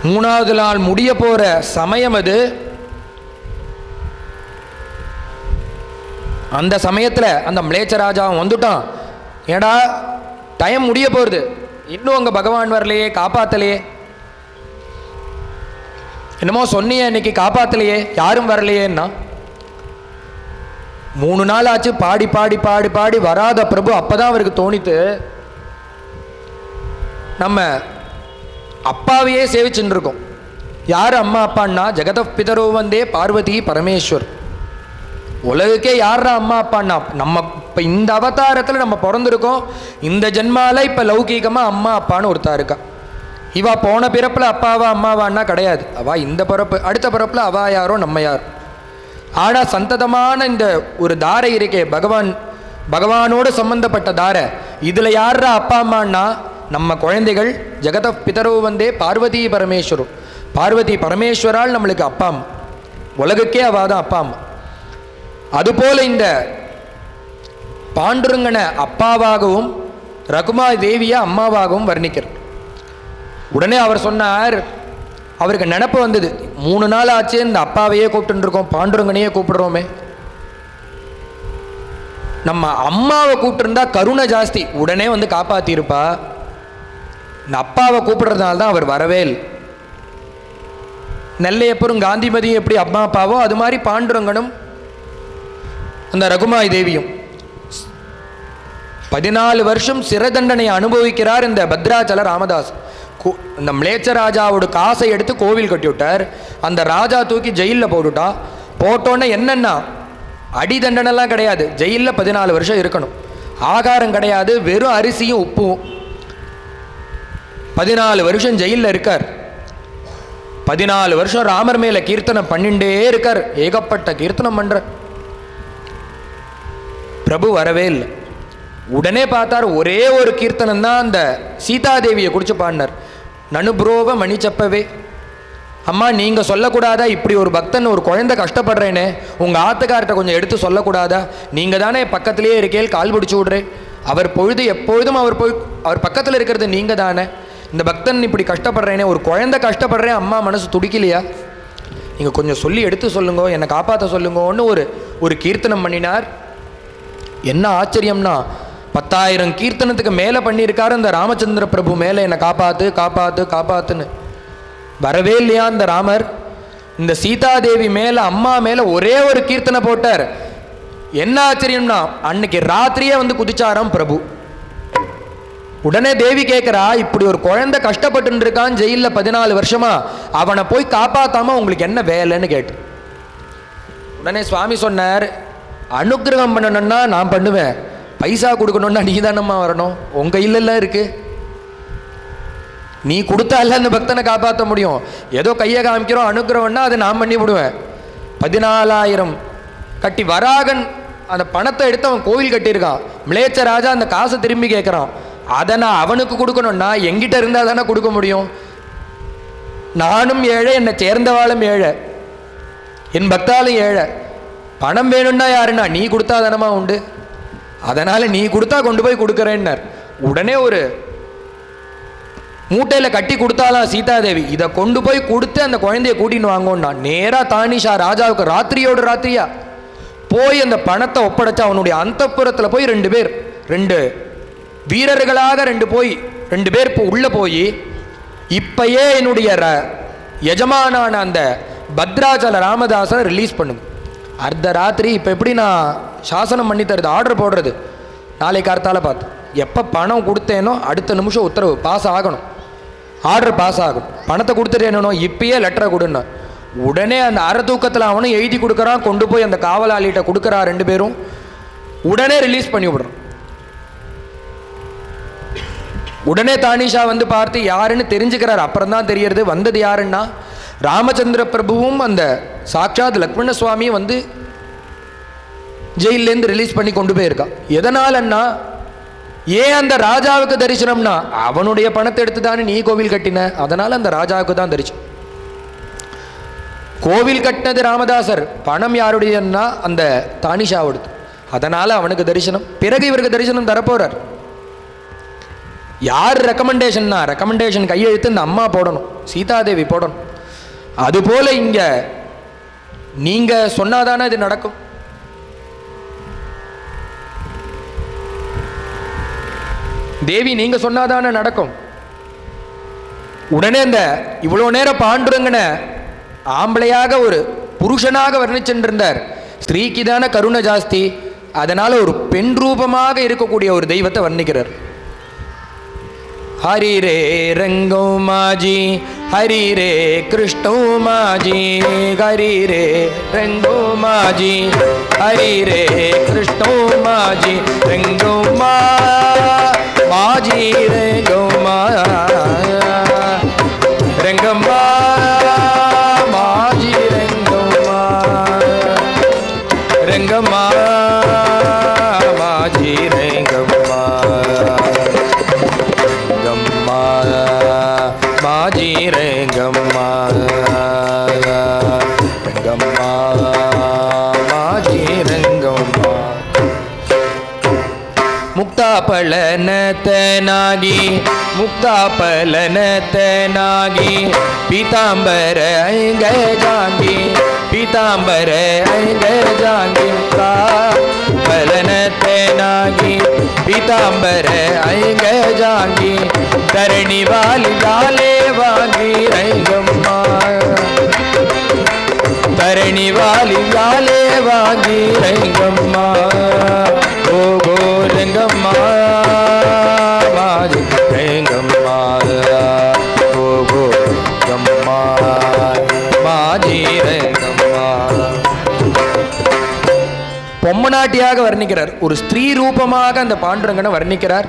3வது நாள் முடிய போகிற சமயம் அது. அந்த சமயத்தில் அந்த மிலேச்சராஜாவும் வந்துட்டான். ஏடா டைம் முடிய போகிறது, இன்னும் அங்கே பகவான் வரலையே, காப்பாற்றலையே, என்னமோ சொன்னியே இன்னைக்கு காப்பாற்றலையே, யாரும் வரலையேன்னா. 3 நாள் ஆச்சு, பாடி பாடி பாடி பாடி வராத பிரபு. அப்போதான் அவருக்கு தோணித்து, நம்ம அப்பாவையே சேவிச்சுட்டு இருக்கோம். யார் அம்மா அப்பான்னா, ஜெகத பிதரோ வந்தே பார்வதி பரமேஸ்வர். உலகுக்கே யாரா அம்மா அப்பான்னா, நம்ம இப்போ இந்த அவதாரத்தில் நம்ம பிறந்திருக்கோம். இந்த ஜென்மால இப்போ லௌகீகமாக அம்மா அப்பான்னு ஒருத்தா இருக்கா. இவா போன பிறப்பில் அப்பாவா அம்மாவான்னா கிடையாது. அவா இந்த பிறப்பு, அடுத்த பிறப்பில் அவா யாரோ நம்ம யார். ஆனால் சந்ததமான இந்த ஒரு தாரை இருக்கே, பகவானோடு சம்பந்தப்பட்ட தாரை, இதில் யாரா அப்பா அம்மான்னா நம்ம குழந்தைகள். ஜெகத பிதரோ வந்தே பார்வதி பரமேஸ்வரம். பார்வதி பரமேஸ்வரால் நம்மளுக்கு அப்பா அம்மா, உலகுக்கே அவள் தான் அப்பா அம்மா. அதுபோல இந்த பாண்டுரங்கனை அப்பாவாகவும் ரகுமா தேவியை அம்மாவாகவும் வர்ணிக்கிறார். உடனே அவர் சொன்னார், அவருக்கு நினப்பு வந்தது, 3 நாள் ஆச்சு இந்த அப்பாவையே கூப்பிட்டுருக்கோம், பாண்டுரங்கனையே கூப்பிடுறோமே, நம்ம அம்மாவை கூப்பிட்டுருந்தா கருணை ஜாஸ்தி, உடனே வந்து காப்பாற்றிருப்பா. இந்த அப்பாவை கூப்பிடுறதுனால தான் அவர் வரவே இல்லை. நெல்லையப்பரும் காந்திமதியும் எப்படி அம்மா அப்பாவோ அது மாதிரி பாண்டுரங்கனும் அந்த ரகுமாய் தேவியும் 14 வருஷம் சிறை தண்டனை அனுபவிக்கிறார் இந்த பத்ராச்சல ராமதாஸ். இந்த மிலேச்சராஜாவோட காசை எடுத்து கோவில் கட்டி விட்டார். அந்த ராஜா தூக்கி ஜெயிலில் போட்டுட்டா. போட்டோன்னே என்னன்னா அடி தண்டனைலாம் கிடையாது, ஜெயிலில் 14 வருஷம் இருக்கணும். ஆகாரம் கிடையாது, வெறும் அரிசியும் உப்பும். 14 வருஷம் ஜெயிலில் இருக்கார். 14 வருஷம் ராமர் மேலே கீர்த்தனம் பண்ணிண்டே இருக்கார். ஏகப்பட்ட கீர்த்தனம் பண்ற. பிரபு வரவே இல்லை. உடனே பார்த்தார், ஒரே ஒரு கீர்த்தனம் தான் அந்த சீதாதேவியை குறித்து பாடினார். நனுப்ரோவ மணி சப்பவே, அம்மா நீங்கள் சொல்லக்கூடாதா, இப்படி ஒரு பக்தன் ஒரு குழந்தை கஷ்டப்படுறேனே, உங்கள் ஆத்துக்கார்ட்ட கொஞ்சம் எடுத்து சொல்லக்கூடாதா, நீங்கள் தானே பக்கத்திலே இருக்கேள், கால் பிடிச்சி விட்றேன், அவர் பொழுது எப்பொழுதும் அவர் பக்கத்தில் இருக்கிறது நீங்கள் தானே, இந்த பக்தன் இப்படி கஷ்டப்படுறேனே, ஒரு குழந்தை கஷ்டப்படுறேன், அம்மா மனசு துடிக்கலையா, நீங்கள் கொஞ்சம் சொல்லி எடுத்து சொல்லுங்கோ, என்னை காப்பாற்ற சொல்லுங்கன்னு ஒரு கீர்த்தனம் பண்ணினார். என்ன ஆச்சரியம்னா 10,000 கீர்த்தனத்துக்கு மேலே பண்ணியிருக்காரு அந்த ராமச்சந்திர பிரபு மேலே, என்னை காப்பாற்று காப்பாற்று காப்பாற்றுன்னு. வரவே இல்லையா இந்த ராமர். இந்த சீதாதேவி மேலே, அம்மா மேலே ஒரே ஒரு கீர்த்தனை போட்டார். என்ன ஆச்சரியம்னா அன்னைக்கு ராத்திரியே வந்து குதிச்சாராம் பிரபு. உடனே தேவி கேட்குறா, இப்படி ஒரு குழந்தை கஷ்டப்பட்டு இருக்கான் ஜெயிலில் 14 வருஷமா, அவனை போய் காப்பாற்றாம உங்களுக்கு என்ன வேலைன்னு கேட்டு. உடனே சுவாமி சொன்னார், அனுக்கிரகம் பண்ணணும்னா நான் பண்ணுவேன், பைசா கொடுக்கணும்னா நீ தானம்மா வரணும், உங்க கையிலெல்லாம் இருக்கு, நீ கொடுத்தால அந்த பக்தனை காப்பாற்ற முடியும். ஏதோ கையை காமிக்கிறோம் அனுக்கிரகம்னா அதை நான் பண்ணி விடுவேன். 14,000 கட்டி வராகன் அந்த பணத்தை எடுத்து அவன் கோவில் கட்டியிருக்கான். மிலேச்ச ராஜா அந்த காசை திரும்பி கேட்குறான். அதை நான் அவனுக்கு கொடுக்கணும்னா எங்கிட்ட இருந்தால் தானே கொடுக்க முடியும். நானும் ஏழை, என்னை சேர்ந்தவாளும் ஏழை, என் பக்தாலும் ஏழை. பணம் வேணும்னா யாருன்னா நீ கொடுத்தா தானமா உண்டு, அதனால் நீ கொடுத்தா கொண்டு போய் கொடுக்குறேன்னார். உடனே ஒரு மூட்டையில் கட்டி கொடுத்தாலாம் சீதாதேவி. இதை கொண்டு போய் கொடுத்து அந்த குழந்தைய கூட்டின்னு வாங்கோன்னா நேராக தானிஷா ராஜாவுக்கு ராத்திரியோடு ராத்திரியா போய் அந்த பணத்தை ஒப்படைச்சா. அவனுடைய அந்தப்புறத்தில் போய் 2 பேர், 2 வீரர்களாக 2 பேர் உள்ளே போய், இப்பயே என்னுடைய எஜமானான அந்த பத்ராச்சல ராமதாசனை ரிலீஸ் பண்ணுங்க. அர்த்த ராத்திரி இப்போ எப்படி நான் சாசனம் பண்ணி தருது, ஆர்டர் போடுறது, நாளை கார்த்தால பார்த்து எப்போ பணம் கொடுத்தேனோ அடுத்த நிமிஷம் உத்தரவு பாஸ் ஆகணும், ஆர்டர் பாஸ் ஆகணும். பணத்தை கொடுத்துட்டேனோ இப்பயே லெட்டரை கொடுன்னா. உடனே அந்த அரை தூக்கத்தில் அவனும் எழுதி கொடுக்குறான், கொண்டு போய் அந்த காவலாளிகிட்ட கொடுக்குறா. 2 பேரும் உடனே ரிலீஸ் பண்ணி விடுறான். உடனே தானிஷா வந்து பார்த்து யாருன்னு தெரிஞ்சுக்கிறார். அப்புறம் தான் தெரியறது வந்தது யாருன்னா ராமச்சந்திர பிரபுவும் அந்த சாட்சாத் லக்ஷ்மண சுவாமியும் வந்து ஜெயிலேருந்து ரிலீஸ் பண்ணி கொண்டு போயிருக்கா. எதனாலன்னா, ஏன் அந்த ராஜாவுக்கு தரிசனம்னா அவனுடைய பணத்தை எடுத்து தானே நீ கோவில் கட்டின, அதனால அந்த ராஜாவுக்கு தான் தரிசனம். கோவில் கட்டினது ராமதாசர், பணம் யாருடையன்னா அந்த தானிஷாவோடது. அதனால் அவனுக்கு தரிசனம், பிறகு இவருக்கு தரிசனம் தரப்போறார். யார் ரெக்கமெண்டேஷன்னா, ரெக்கமெண்டேஷன் கையெழுத்து இந்த அம்மா போடணும், சீதாதேவி போடணும். அதுபோல இங்க நீங்க சொன்னாதானே இது நடக்கும். தேவி நீங்க சொன்னாதானே நடக்கும். உடனே அந்த இவ்வளோ நேரம் பாண்டுரங்கனை ஆம்பளையாக ஒரு புருஷனாக வர்ணிச்சென்றிருந்தார். ஸ்திரீக்கு தானே கருணை ஜாஸ்தி, அதனால ஒரு பெண் ரூபமாக இருக்கக்கூடிய ஒரு தெய்வத்தை வர்ணிக்கிறார். ஹரி ரே ரங்கோ மாஜி, ஹரி ரே கிருஷ்ணோ மாஜி, ஹரி ரே ரங்கோ மாஜி, ஹரி ரே கிருஷ்ணோ மாஜி, ரங்கோ மாஜி ரங்கோ ரங்கம்மா மாஜி ரங்கம்மா ரங்கம்மா மாஜி ரங்கம்மா ரங்கம்மா மாஜி ரங்கம்மா ரங்கம்மா மாஜி ரங்கம்மா. ಮುಕ್ತಾಪಲನತನಾಗಿ ಮುಕ್ತಾಪಲನತನಾಗಿ ಪೀತಾಂಬರ ಅಂಗಜಾಂಗಿ ಪೀತಾಂಬರ ಅಂಗಜಾಂಗಿ ಮುಕ್ತಾಪಲನತನಾಗಿ ಪೀತಾಂಬರ ಅಂಗಜಾಂಗಿ ಧರಣಿ ವಾಲಿ ಲಾಲೆ ವಾಗಿ ರಂಗಮ್ಮ ಧರಣಿ ವಾಲಿ ಲಾಲೆ ವಾಗಿ ರಂಗಮ್ಮ ಓ ಗೋ ರಂಗಮ್ಮ ಮಾಜಿ ರಂಗಮ್ಮ ಓ ಗೋ ರಂಗಮ್ಮ மாஜி ರಂಗಮ್ಮ. பொம்மநாட்டியாக வர்ணிக்கிறார், ஒரு ஸ்திரீ ரூபமாக அந்த பாண்டுரங்கனை வர்ணிக்கிறார்.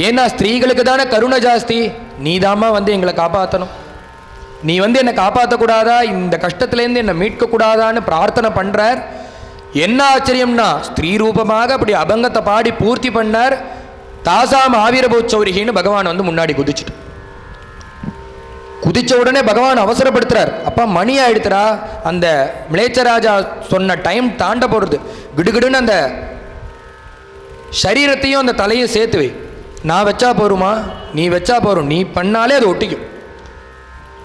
ஏன்னா ஸ்திரீகளுக்கு தானே கருணை ஜாஸ்தி, நீதாம்மா வந்து எங்களை காப்பாற்றணும், நீ வந்து என்னை காப்பாற்றக்கூடாதா, இந்த கஷ்டத்துலேருந்து என்னை மீட்கக்கூடாதான்னு பிரார்த்தனை பண்ணுறார். என்ன ஆச்சரியம்னா ஸ்திரீ ரூபமாக அப்படி அபங்கத்தை பாடி பூர்த்தி பண்ணார். தாசாம் ஆவிரபோச்சௌரிகின்னு பகவான் வந்து முன்னாடி குதிச்சுட்டு குதிச்ச உடனே பகவான் அவசரப்படுத்துறார். அப்பா மணி ஆயிடுத்துறா, அந்த மிளேச்சராஜா சொன்ன டைம் தாண்ட போடுறது, கிடுகிடுன்னு அந்த சரீரத்தையும் அந்த தலையும் சேர்த்து வை, நான் வச்சா போருமா, நீ வச்சா போரும், நீ பண்ணாலே அது ஒட்டிக்கும்,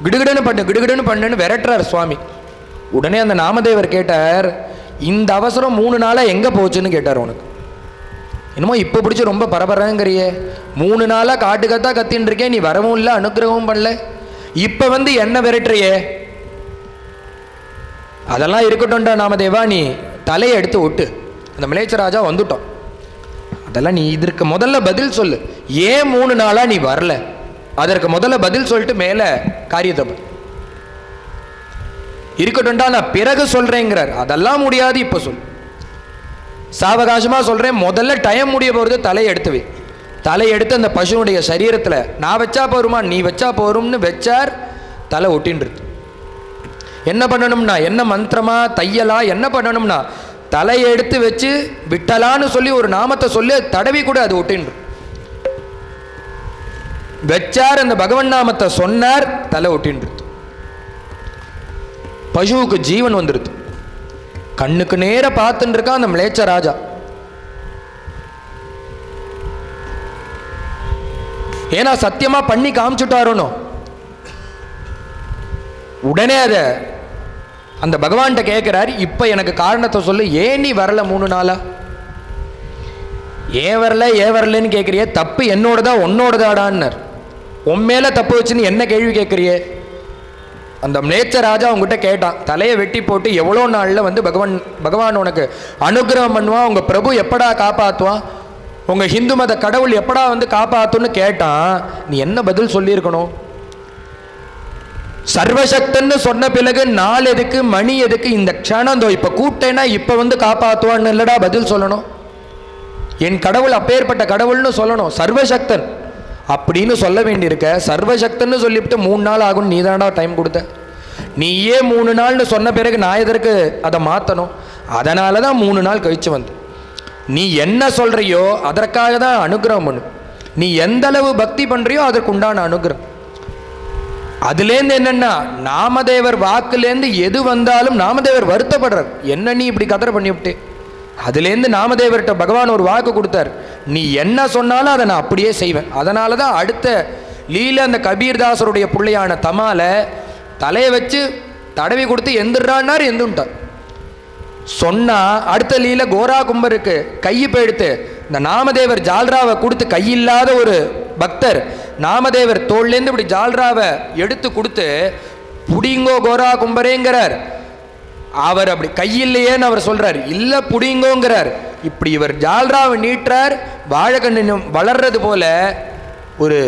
கிடுகிடுன்னு பண்ணுன்னு விரட்டுறார் சுவாமி. உடனே அந்த நாமதேவர் கேட்டார், இந்த அவசரம் 3 நாளாக எங்கே போச்சுன்னு கேட்டார். உனக்கு என்னமோ இப்போ பிடிச்சி ரொம்ப பரபரங்கிறியே, 3 நாளாக காட்டு கத்தா கத்தின்னு இருக்கேன், நீ வரவும் இல்லை அனுகிரகமும் பண்ணல, இப்போ வந்து என்ன விரட்டுறியே. அதெல்லாம் இருக்கட்டும்டா நாமதேவா, நீ தலையை எடுத்து விட்டு, அந்த மிளேச்சராஜா வந்துட்டோம், அதெல்லாம் நீ இதற்கு முதல்ல பதில் சொல்லு, ஏன் 3 நாளாக நீ வரல, அதற்கு முதல்ல பதில் சொல்லிட்டு மேலே காரியத்தை இருக்கட்டும்டா நான் பிறகு சொல்றேங்கிறார். அதெல்லாம் முடியாது, இப்போ சொல், சாவகாசமா சொல்றேன், முதல்ல டைம் முடிய போகிறது, தலையை எடுத்து வை. தலை எடுத்து அந்த பசுனுடைய சரீரத்தில் நான் வச்சா போருமா, நீ வச்சா போரும்னு வச்சார். தலை ஒட்டின்றது. என்ன பண்ணணும்னா, என்ன மந்திரமா தையலா என்ன பண்ணணும்னா, தலையை எடுத்து வச்சு விட்டலான்னு சொல்லி ஒரு நாமத்தை சொல்லி தடவி கூட அது ஒட்டின்று வச்சார். அந்த பகவன் நாமத்தை சொன்னார், தலை ஒட்டின்று, பசுவுக்கு ஜீவன் வந்துடுது. கண்ணுக்கு நேர பார்த்துட்டு இருக்கா அந்த மிளேச்ச ராஜா. ஏன்னா சத்தியமா பண்ணி காமிச்சுட்டாரோனோ. உடனே அத அந்த பகவான்கிட்ட கேட்கிறார், இப்ப எனக்கு காரணத்தை சொல்லு, ஏன் நீ வரல 3 நாளா, ஏன் வரலன்னு கேட்குறிய, தப்பு என்னோடதா உன்னோடதாடான்னார். உன் மேல தப்பு வச்சுன்னு என்ன கேள்வி கேட்குறியே. அந்த மிளேச்ச ராஜா அவங்ககிட்ட கேட்டான், தலையை வெட்டி போட்டு எவ்வளோ நாளில் வந்து பகவான் உனக்கு அனுகிரகம் பண்ணுவான், உங்கள் பிரபு எப்படா காப்பாற்றுவான், உங்கள் ஹிந்து மத கடவுள் எப்படா வந்து காப்பாற்றுன்னு கேட்டான். நீ என்ன பதில் சொல்லியிருக்கணும். சர்வசக்தன்னு சொன்ன பிறகு நாள் எதுக்கு, மணி எதுக்கு, இந்த க்ஷணம் தோ இப்போ கூப்பிட்டேன்னா இப்போ வந்து காப்பாற்றுவான்னு இல்லடா பதில் சொல்லணும். என் கடவுள் அப்பேற்பட்ட கடவுள்னு சொல்லணும். சர்வசக்தன் அப்படின்னு சொல்ல வேண்டியிருக்க, சர்வசக்தன்னு சொல்லிவிட்டு 3 நாள் ஆகும், நீ தானடா டைம் கொடுத்த, நீயே 3 நாள்னு சொன்ன பிறகு நான் எதற்கு அதை மாற்றணும். அதனால தான் 3 நாள் கழிச்சு வந்து நீ என்ன சொல்றியோ அதற்காக தான் அனுகிரகம் பண்ணு. நீ எந்த அளவு பக்தி பண்றியோ அதற்கு உண்டான அனுகிரகம். அதுலேருந்து என்னன்னா நாமதேவர் வாக்குலேருந்து எது வந்தாலும் நாமதேவர் வருத்தப்படுறார். என்ன நீ இப்படி கதற பண்ணிவிட்டு? அதுலேருந்து நாமதேவர்கிட்ட பகவான் ஒரு வாக்கு கொடுத்தார், நீ என்ன சொன்னாலும் அதை நான் அப்படியே செய்வேன். அதனால தான் அடுத்த லீல அந்த கபீர்தாசருடைய பிள்ளையான தமால தலையை வச்சு தடவி கொடுத்து எந்திரான்னார், எந்துட்டார். சொன்னா அடுத்த லீல கோரா கும்பருக்கு கையை போயிடுத்து இந்த நாமதேவர் ஜால்ராவை கொடுத்து, கையில்லாத ஒரு பக்தர் நாமதேவர் தோல்லேருந்து இப்படி ஜால்ராவை எடுத்து கொடுத்து புடிங்கோ கோரா கும்பரேங்கிறார். அவர் அப்படி கையில்லையேன்னு அவர் சொல்றார், இல்ல புடிங்கோங்கிறார். இப்படி இவர் ஜால்ராவை நீட்டுறார். வாழைக்கண்ணு வளர்றது போல, ஒரு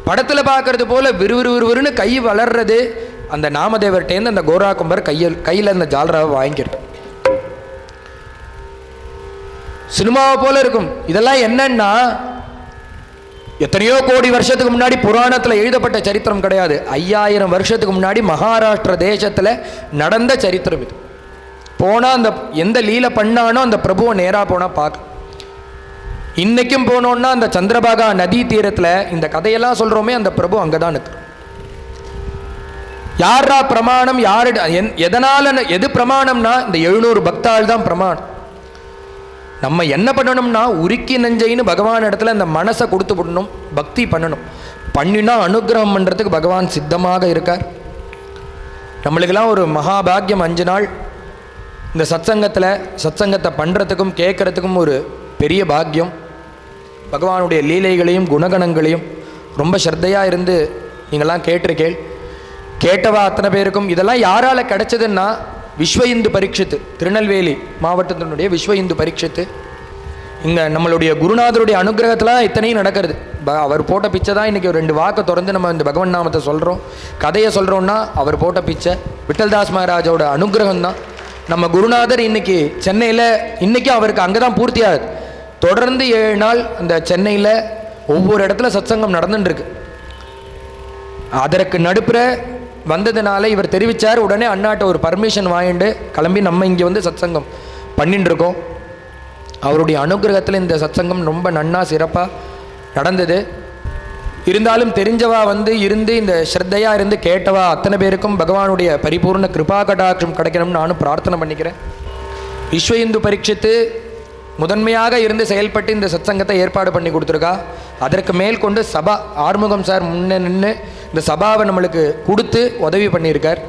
படத்தில் பார்க்கறது போல விறுவிறுவிறுன்னு கை வளர்றது. அந்த நாமதேவர்கிட்டேருந்து அந்த கோரா கும்பர் கையில் அந்த ஜால்ராவை வாங்கிக்கிறது. சினிமாவை போல இருக்கும். இதெல்லாம் என்னன்னா எத்தனையோ கோடி வருஷத்துக்கு முன்னாடி புராணத்தில் எழுதப்பட்ட சரித்திரம் கிடையாது. 5000 வருஷத்துக்கு முன்னாடி மகாராஷ்டிர தேசத்தில் நடந்த சரித்திரம் இது. போனால் அந்த எந்த லீலை பண்ணானோ அந்த பிரபுவை நேராக போனால் பார்க்க. இன்னைக்கும் போனோன்னா அந்த சந்திரபாகா நதி தீரத்தில் இந்த கதையெல்லாம் சொல்கிறோமே, அந்த பிரபு அங்கே தான் இருக்கு. யாரா பிரமாணம்? யாரு எதனால? எது பிரமாணம்னா இந்த 700 பக்தாள் தான் பிரமாணம். நம்ம என்ன பண்ணணும்னா உருக்கி நெஞ்சைன்னு பகவான் இடத்துல அந்த மனசை கொடுத்து விடணும், பக்தி பண்ணணும். பண்ணினா அனுகிரகம் பண்ணுறதுக்கு பகவான் சித்தமாக இருக்கார். நம்மளுக்கெல்லாம் ஒரு மகாபாகியம். 5 நாள் இந்த சத்சங்கத்தை பண்ணுறதுக்கும் கேட்குறதுக்கும் ஒரு பெரிய பாக்கியம். பகவானுடைய லீலைகளையும் குணகணங்களையும் ரொம்ப ஸ்ரத்தையாக இருந்து நீங்கள்லாம் கேட்டவா அத்தனை பேருக்கும். இதெல்லாம் யாரால் கிடைச்சதுன்னா விஸ்வ இந்து பரீட்சித்து, திருநெல்வேலி மாவட்டத்தினுடைய விஸ்வ இந்து பரீட்சித்து. இங்கே நம்மளுடைய குருநாதருடைய அனுகிரகத்தில் இத்தனையும் நடக்கிறது. அவர் போட்ட பிச்சை தான் இன்றைக்கி 2 வாக்கை திறந்து நம்ம இந்த பகவன் நாமத்தை சொல்கிறோம், கதையை சொல்கிறோன்னா அவர் போட்ட பிச்சை விட்டல்தாஸ் மகாராஜோட அனுகிரகம் தான். நம்ம குருநாதர் இன்னைக்கு சென்னையில், இன்றைக்கி அவருக்கு அங்கே தான் பூர்த்தி ஆகுது. தொடர்ந்து 7 நாள் அந்த சென்னையில் ஒவ்வொரு இடத்துல சத்சங்கம் நடந்துட்டுருக்கு. அதற்கு நடுப்புற வந்ததுனால இவர் தெரிவித்தார். உடனே அண்ணாட்ட ஒரு பர்மிஷன் வாங்கிட்டு கிளம்பி நம்ம இங்கே வந்து சத்சங்கம் பண்ணிட்டு இருக்கோம். அவருடைய அனுகிரகத்தில் இந்த சத்சங்கம் ரொம்ப நன்னா சிறப்பாக நடந்தது. இருந்தாலும் தெரிஞ்சவா வந்து இருந்து இந்த ஸ்ரத்தையாக இருந்து கேட்டவா அத்தனை பேருக்கும் பகவானுடைய பரிபூர்ண கிருபா கடாட்சம் கிடைக்கணும்னு நானும் பிரார்த்தனை பண்ணிக்கிறேன். விஸ்வ இந்து பரீட்சித்து முதன்மையாக இருந்து செயல்பட்டு இந்த சத்சங்கத்தை ஏற்பாடு பண்ணி கொடுத்துருக்கா. அதற்கு மேல் கொண்டு சபா ஆறுமுகம் சார் முன்னே நின்று இந்த சபாவை நம்மளுக்கு கொடுத்து உதவி பண்ணியிருக்கார்.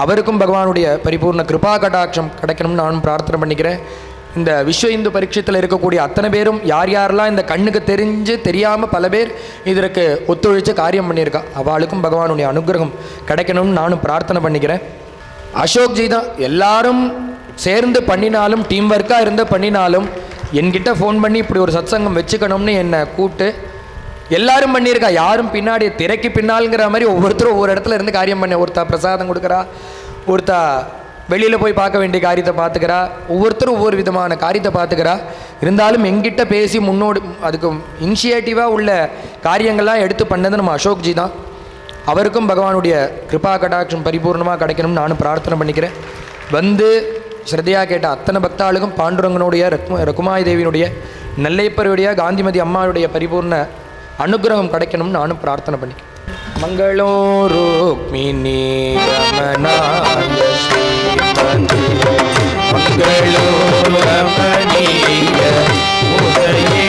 அவருக்கும் பகவானுடைய பரிபூர்ண கிருபா கடாட்சம் கிடைக்கணும்னு நானும் பிரார்த்தனை பண்ணிக்கிறேன். இந்த விஸ்வ இந்து பரீட்சத்தில் இருக்கக்கூடிய அத்தனை பேரும் யார் யாரெல்லாம் இந்த கண்ணுக்கு தெரியாமல் பல பேர் இதற்கு ஒத்துழைச்சு காரியம் பண்ணியிருக்கா, அவளுக்கும் பகவானுடைய அனுகிரகம் கிடைக்கணும்னு நானும் பிரார்த்தனை பண்ணிக்கிறேன். அசோக்ஜி தான் எல்லாரும் சேர்ந்து பண்ணினாலும், டீம் ஒர்க்காக இருந்து பண்ணினாலும் என்கிட்ட ஃபோன் பண்ணி இப்படி ஒரு சத்சங்கம் வச்சுக்கணும்னு என்னை கூப்பிட்டு எல்லாரும் பண்ணியிருக்கா. யாரும் பின்னாடி திரைக்கு பின்னால்ங்கிற மாதிரி ஒவ்வொருத்தரும் ஒவ்வொரு இடத்துல இருந்து காரியம் பண்ண. ஒருத்தா பிரசாதம் கொடுக்குறா, ஒருத்தா வெளியில் போய் பார்க்க வேண்டிய காரியத்தை பார்த்துக்கிறா, ஒவ்வொருத்தரும் ஒவ்வொரு விதமான காரியத்தை பார்த்துக்கிறா. இருந்தாலும் எங்கிட்ட பேசி முன்னோடு அதுக்கு இனிஷியேட்டிவாக உள்ள காரியங்கள்லாம் எடுத்து பண்ணது நம்ம அசோக்ஜி தான். அவருக்கும் பகவானுடைய கிருபா கடாட்சம் பரிபூர்ணமாக கிடைக்கணும்னு நானும் பிரார்த்தனை பண்ணிக்கிறேன். வந்து ஸ்ரத்தையாக கேட்ட அத்தனை பக்தாளுக்கும் பாண்டுரங்கனுடைய ரகுமாய் தேவியினுடைய நெல்லைப்பருடைய காந்திமதி அம்மாவுடைய பரிபூர்ண அனுகிரகம் கிடைக்கணும்னு நானும் பிரார்த்தனை பண்ணிக்கிறேன். மங்களோ ருக்மிணி ரமணாய ஸ்ரீமதி மங்களோ ரமணீய உதயே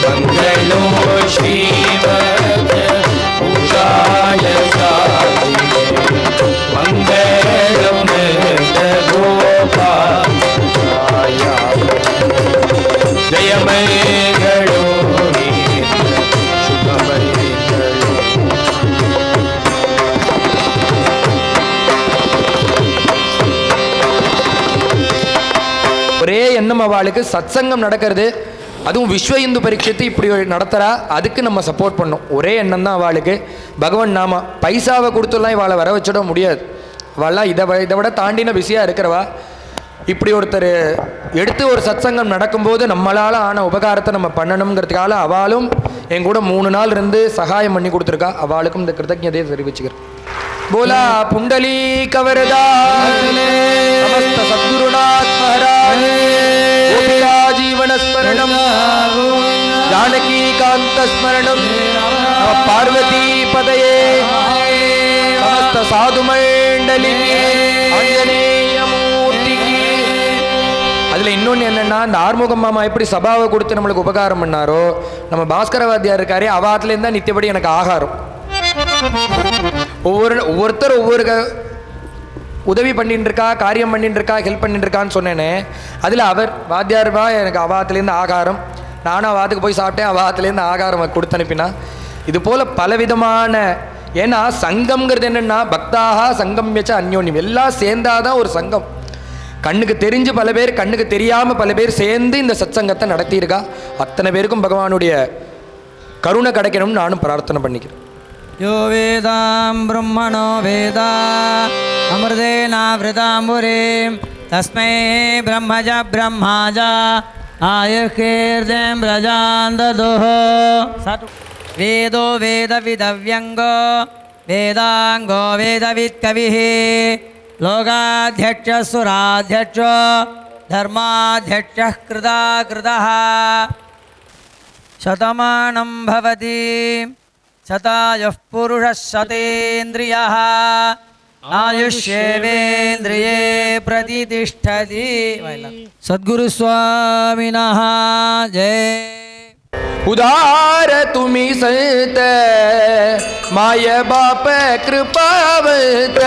மங்களோ ஸ்ரீமத் உஷாய சாதியே மங்களம் கோபாய ஜெயமங்களோ ஒரே எண்ணம் அவளுக்கு சத்சங்கம் நடக்கிறது, அதுவும் விஸ்வ இந்து பரீட்சத்தை இப்படி நடத்துகிறா, அதுக்கு நம்ம சப்போர்ட் பண்ணோம். ஒரே எண்ணம் தான் அவளுக்கு. பகவான் நாம பைசாவை கொடுத்துலாம் இவாளை வர வச்சிட முடியாது. அவள்லாம் இதை விட தாண்டின பிஸியாக இருக்கிறவா. இப்படி ஒருத்தர் எடுத்து ஒரு சத்சங்கம் நடக்கும்போது நம்மளால் ஆன உபகாரத்தை நம்ம பண்ணணுங்கிறதுக்காக அவளும் என் கூட 3 நாள் இருந்து சகாயம் பண்ணி கொடுத்துருக்கா. அவளுக்கும் இந்த கிருத்தஜதையை தெரிவிச்சுக்கிறேன். बोला पुंडली कवरदा समस्त सद्गुरुनाथ महाराज गोपिका जीवन स्मरणम जानकी कांत स्मरणम पार्वती பதையே சமஸ்த சாதுமண்டலிக்கு ஆஞ்சநேய மூர்த்திக்கு. அதில் இன்னொன்று என்னென்னா, இந்த ஆறுமுகம் மாமா எப்படி சபாவை கொடுத்து நம்மளுக்கு உபகாரம் பண்ணாரோ, நம்ம பாஸ்கர வாத்தியார் இருக்காரே, அவாத்துலேருந்து தான் நித்தியபடி எனக்கு ஆகாரம். ஒவ்வொருத்தர் ஒவ்வொரு உதவி பண்ணிட்டு இருக்கா, காரியம் பண்ணிட்டு இருக்கா, ஹெல்ப் பண்ணிட்டு இருக்கான்னு சொன்னேனே, அதில் அவர் வாத்தியார்பா எனக்கு அவாத்துலேருந்து ஆகாரம், நானும் அவாத்துக்கு போய் சாப்பிட்டேன், அவாத்துலேருந்து ஆகாரம் கொடுத்து அனுப்பினா. இது போல் பலவிதமான, ஏன்னா சங்கம்ங்கிறது என்னென்னா பக்தாக சங்கம் வச்ச அந்யோன்யம், எல்லாம் சேர்ந்தாதான் ஒரு சங்கம். கண்ணுக்கு தெரிஞ்சு பல பேர், கண்ணுக்கு தெரியாமல் பல பேர் சேர்ந்து இந்த சத்சங்கத்தை நடத்தியிருக்கா. அத்தனை பேருக்கும் பகவானுடைய கருணை கிடைக்கணும்னு நானும் பிரார்த்தனை பண்ணிக்கிறேன். யோ வேதாம் பிரம்மணோ வேதா அமிர்தேனாவிருதாம்புரீம் தஸ்மை பிரம்மஜ பிரம்மாஜ ஆயுர்கீர்த்திம் பிரஜாந்ததுஹ. வேதோ வேதவிதவ்யங்கோ வேதாங்கோ வேதவித்கவிः லோகாத்யக்ஷ சுராத்யக்ஷ தர்மாத்யக்ஷ கிருதா கிருதः. சதமானம் பவதி சதாயுः புருஷः சதேந்திரியः ஆயுஷ்யேவேந்திரியே பிரதிதிஷ்டதி. சத்குரு சுவாமினः ஜெய். उदार तुम्ही संत माय बाप कृपावत.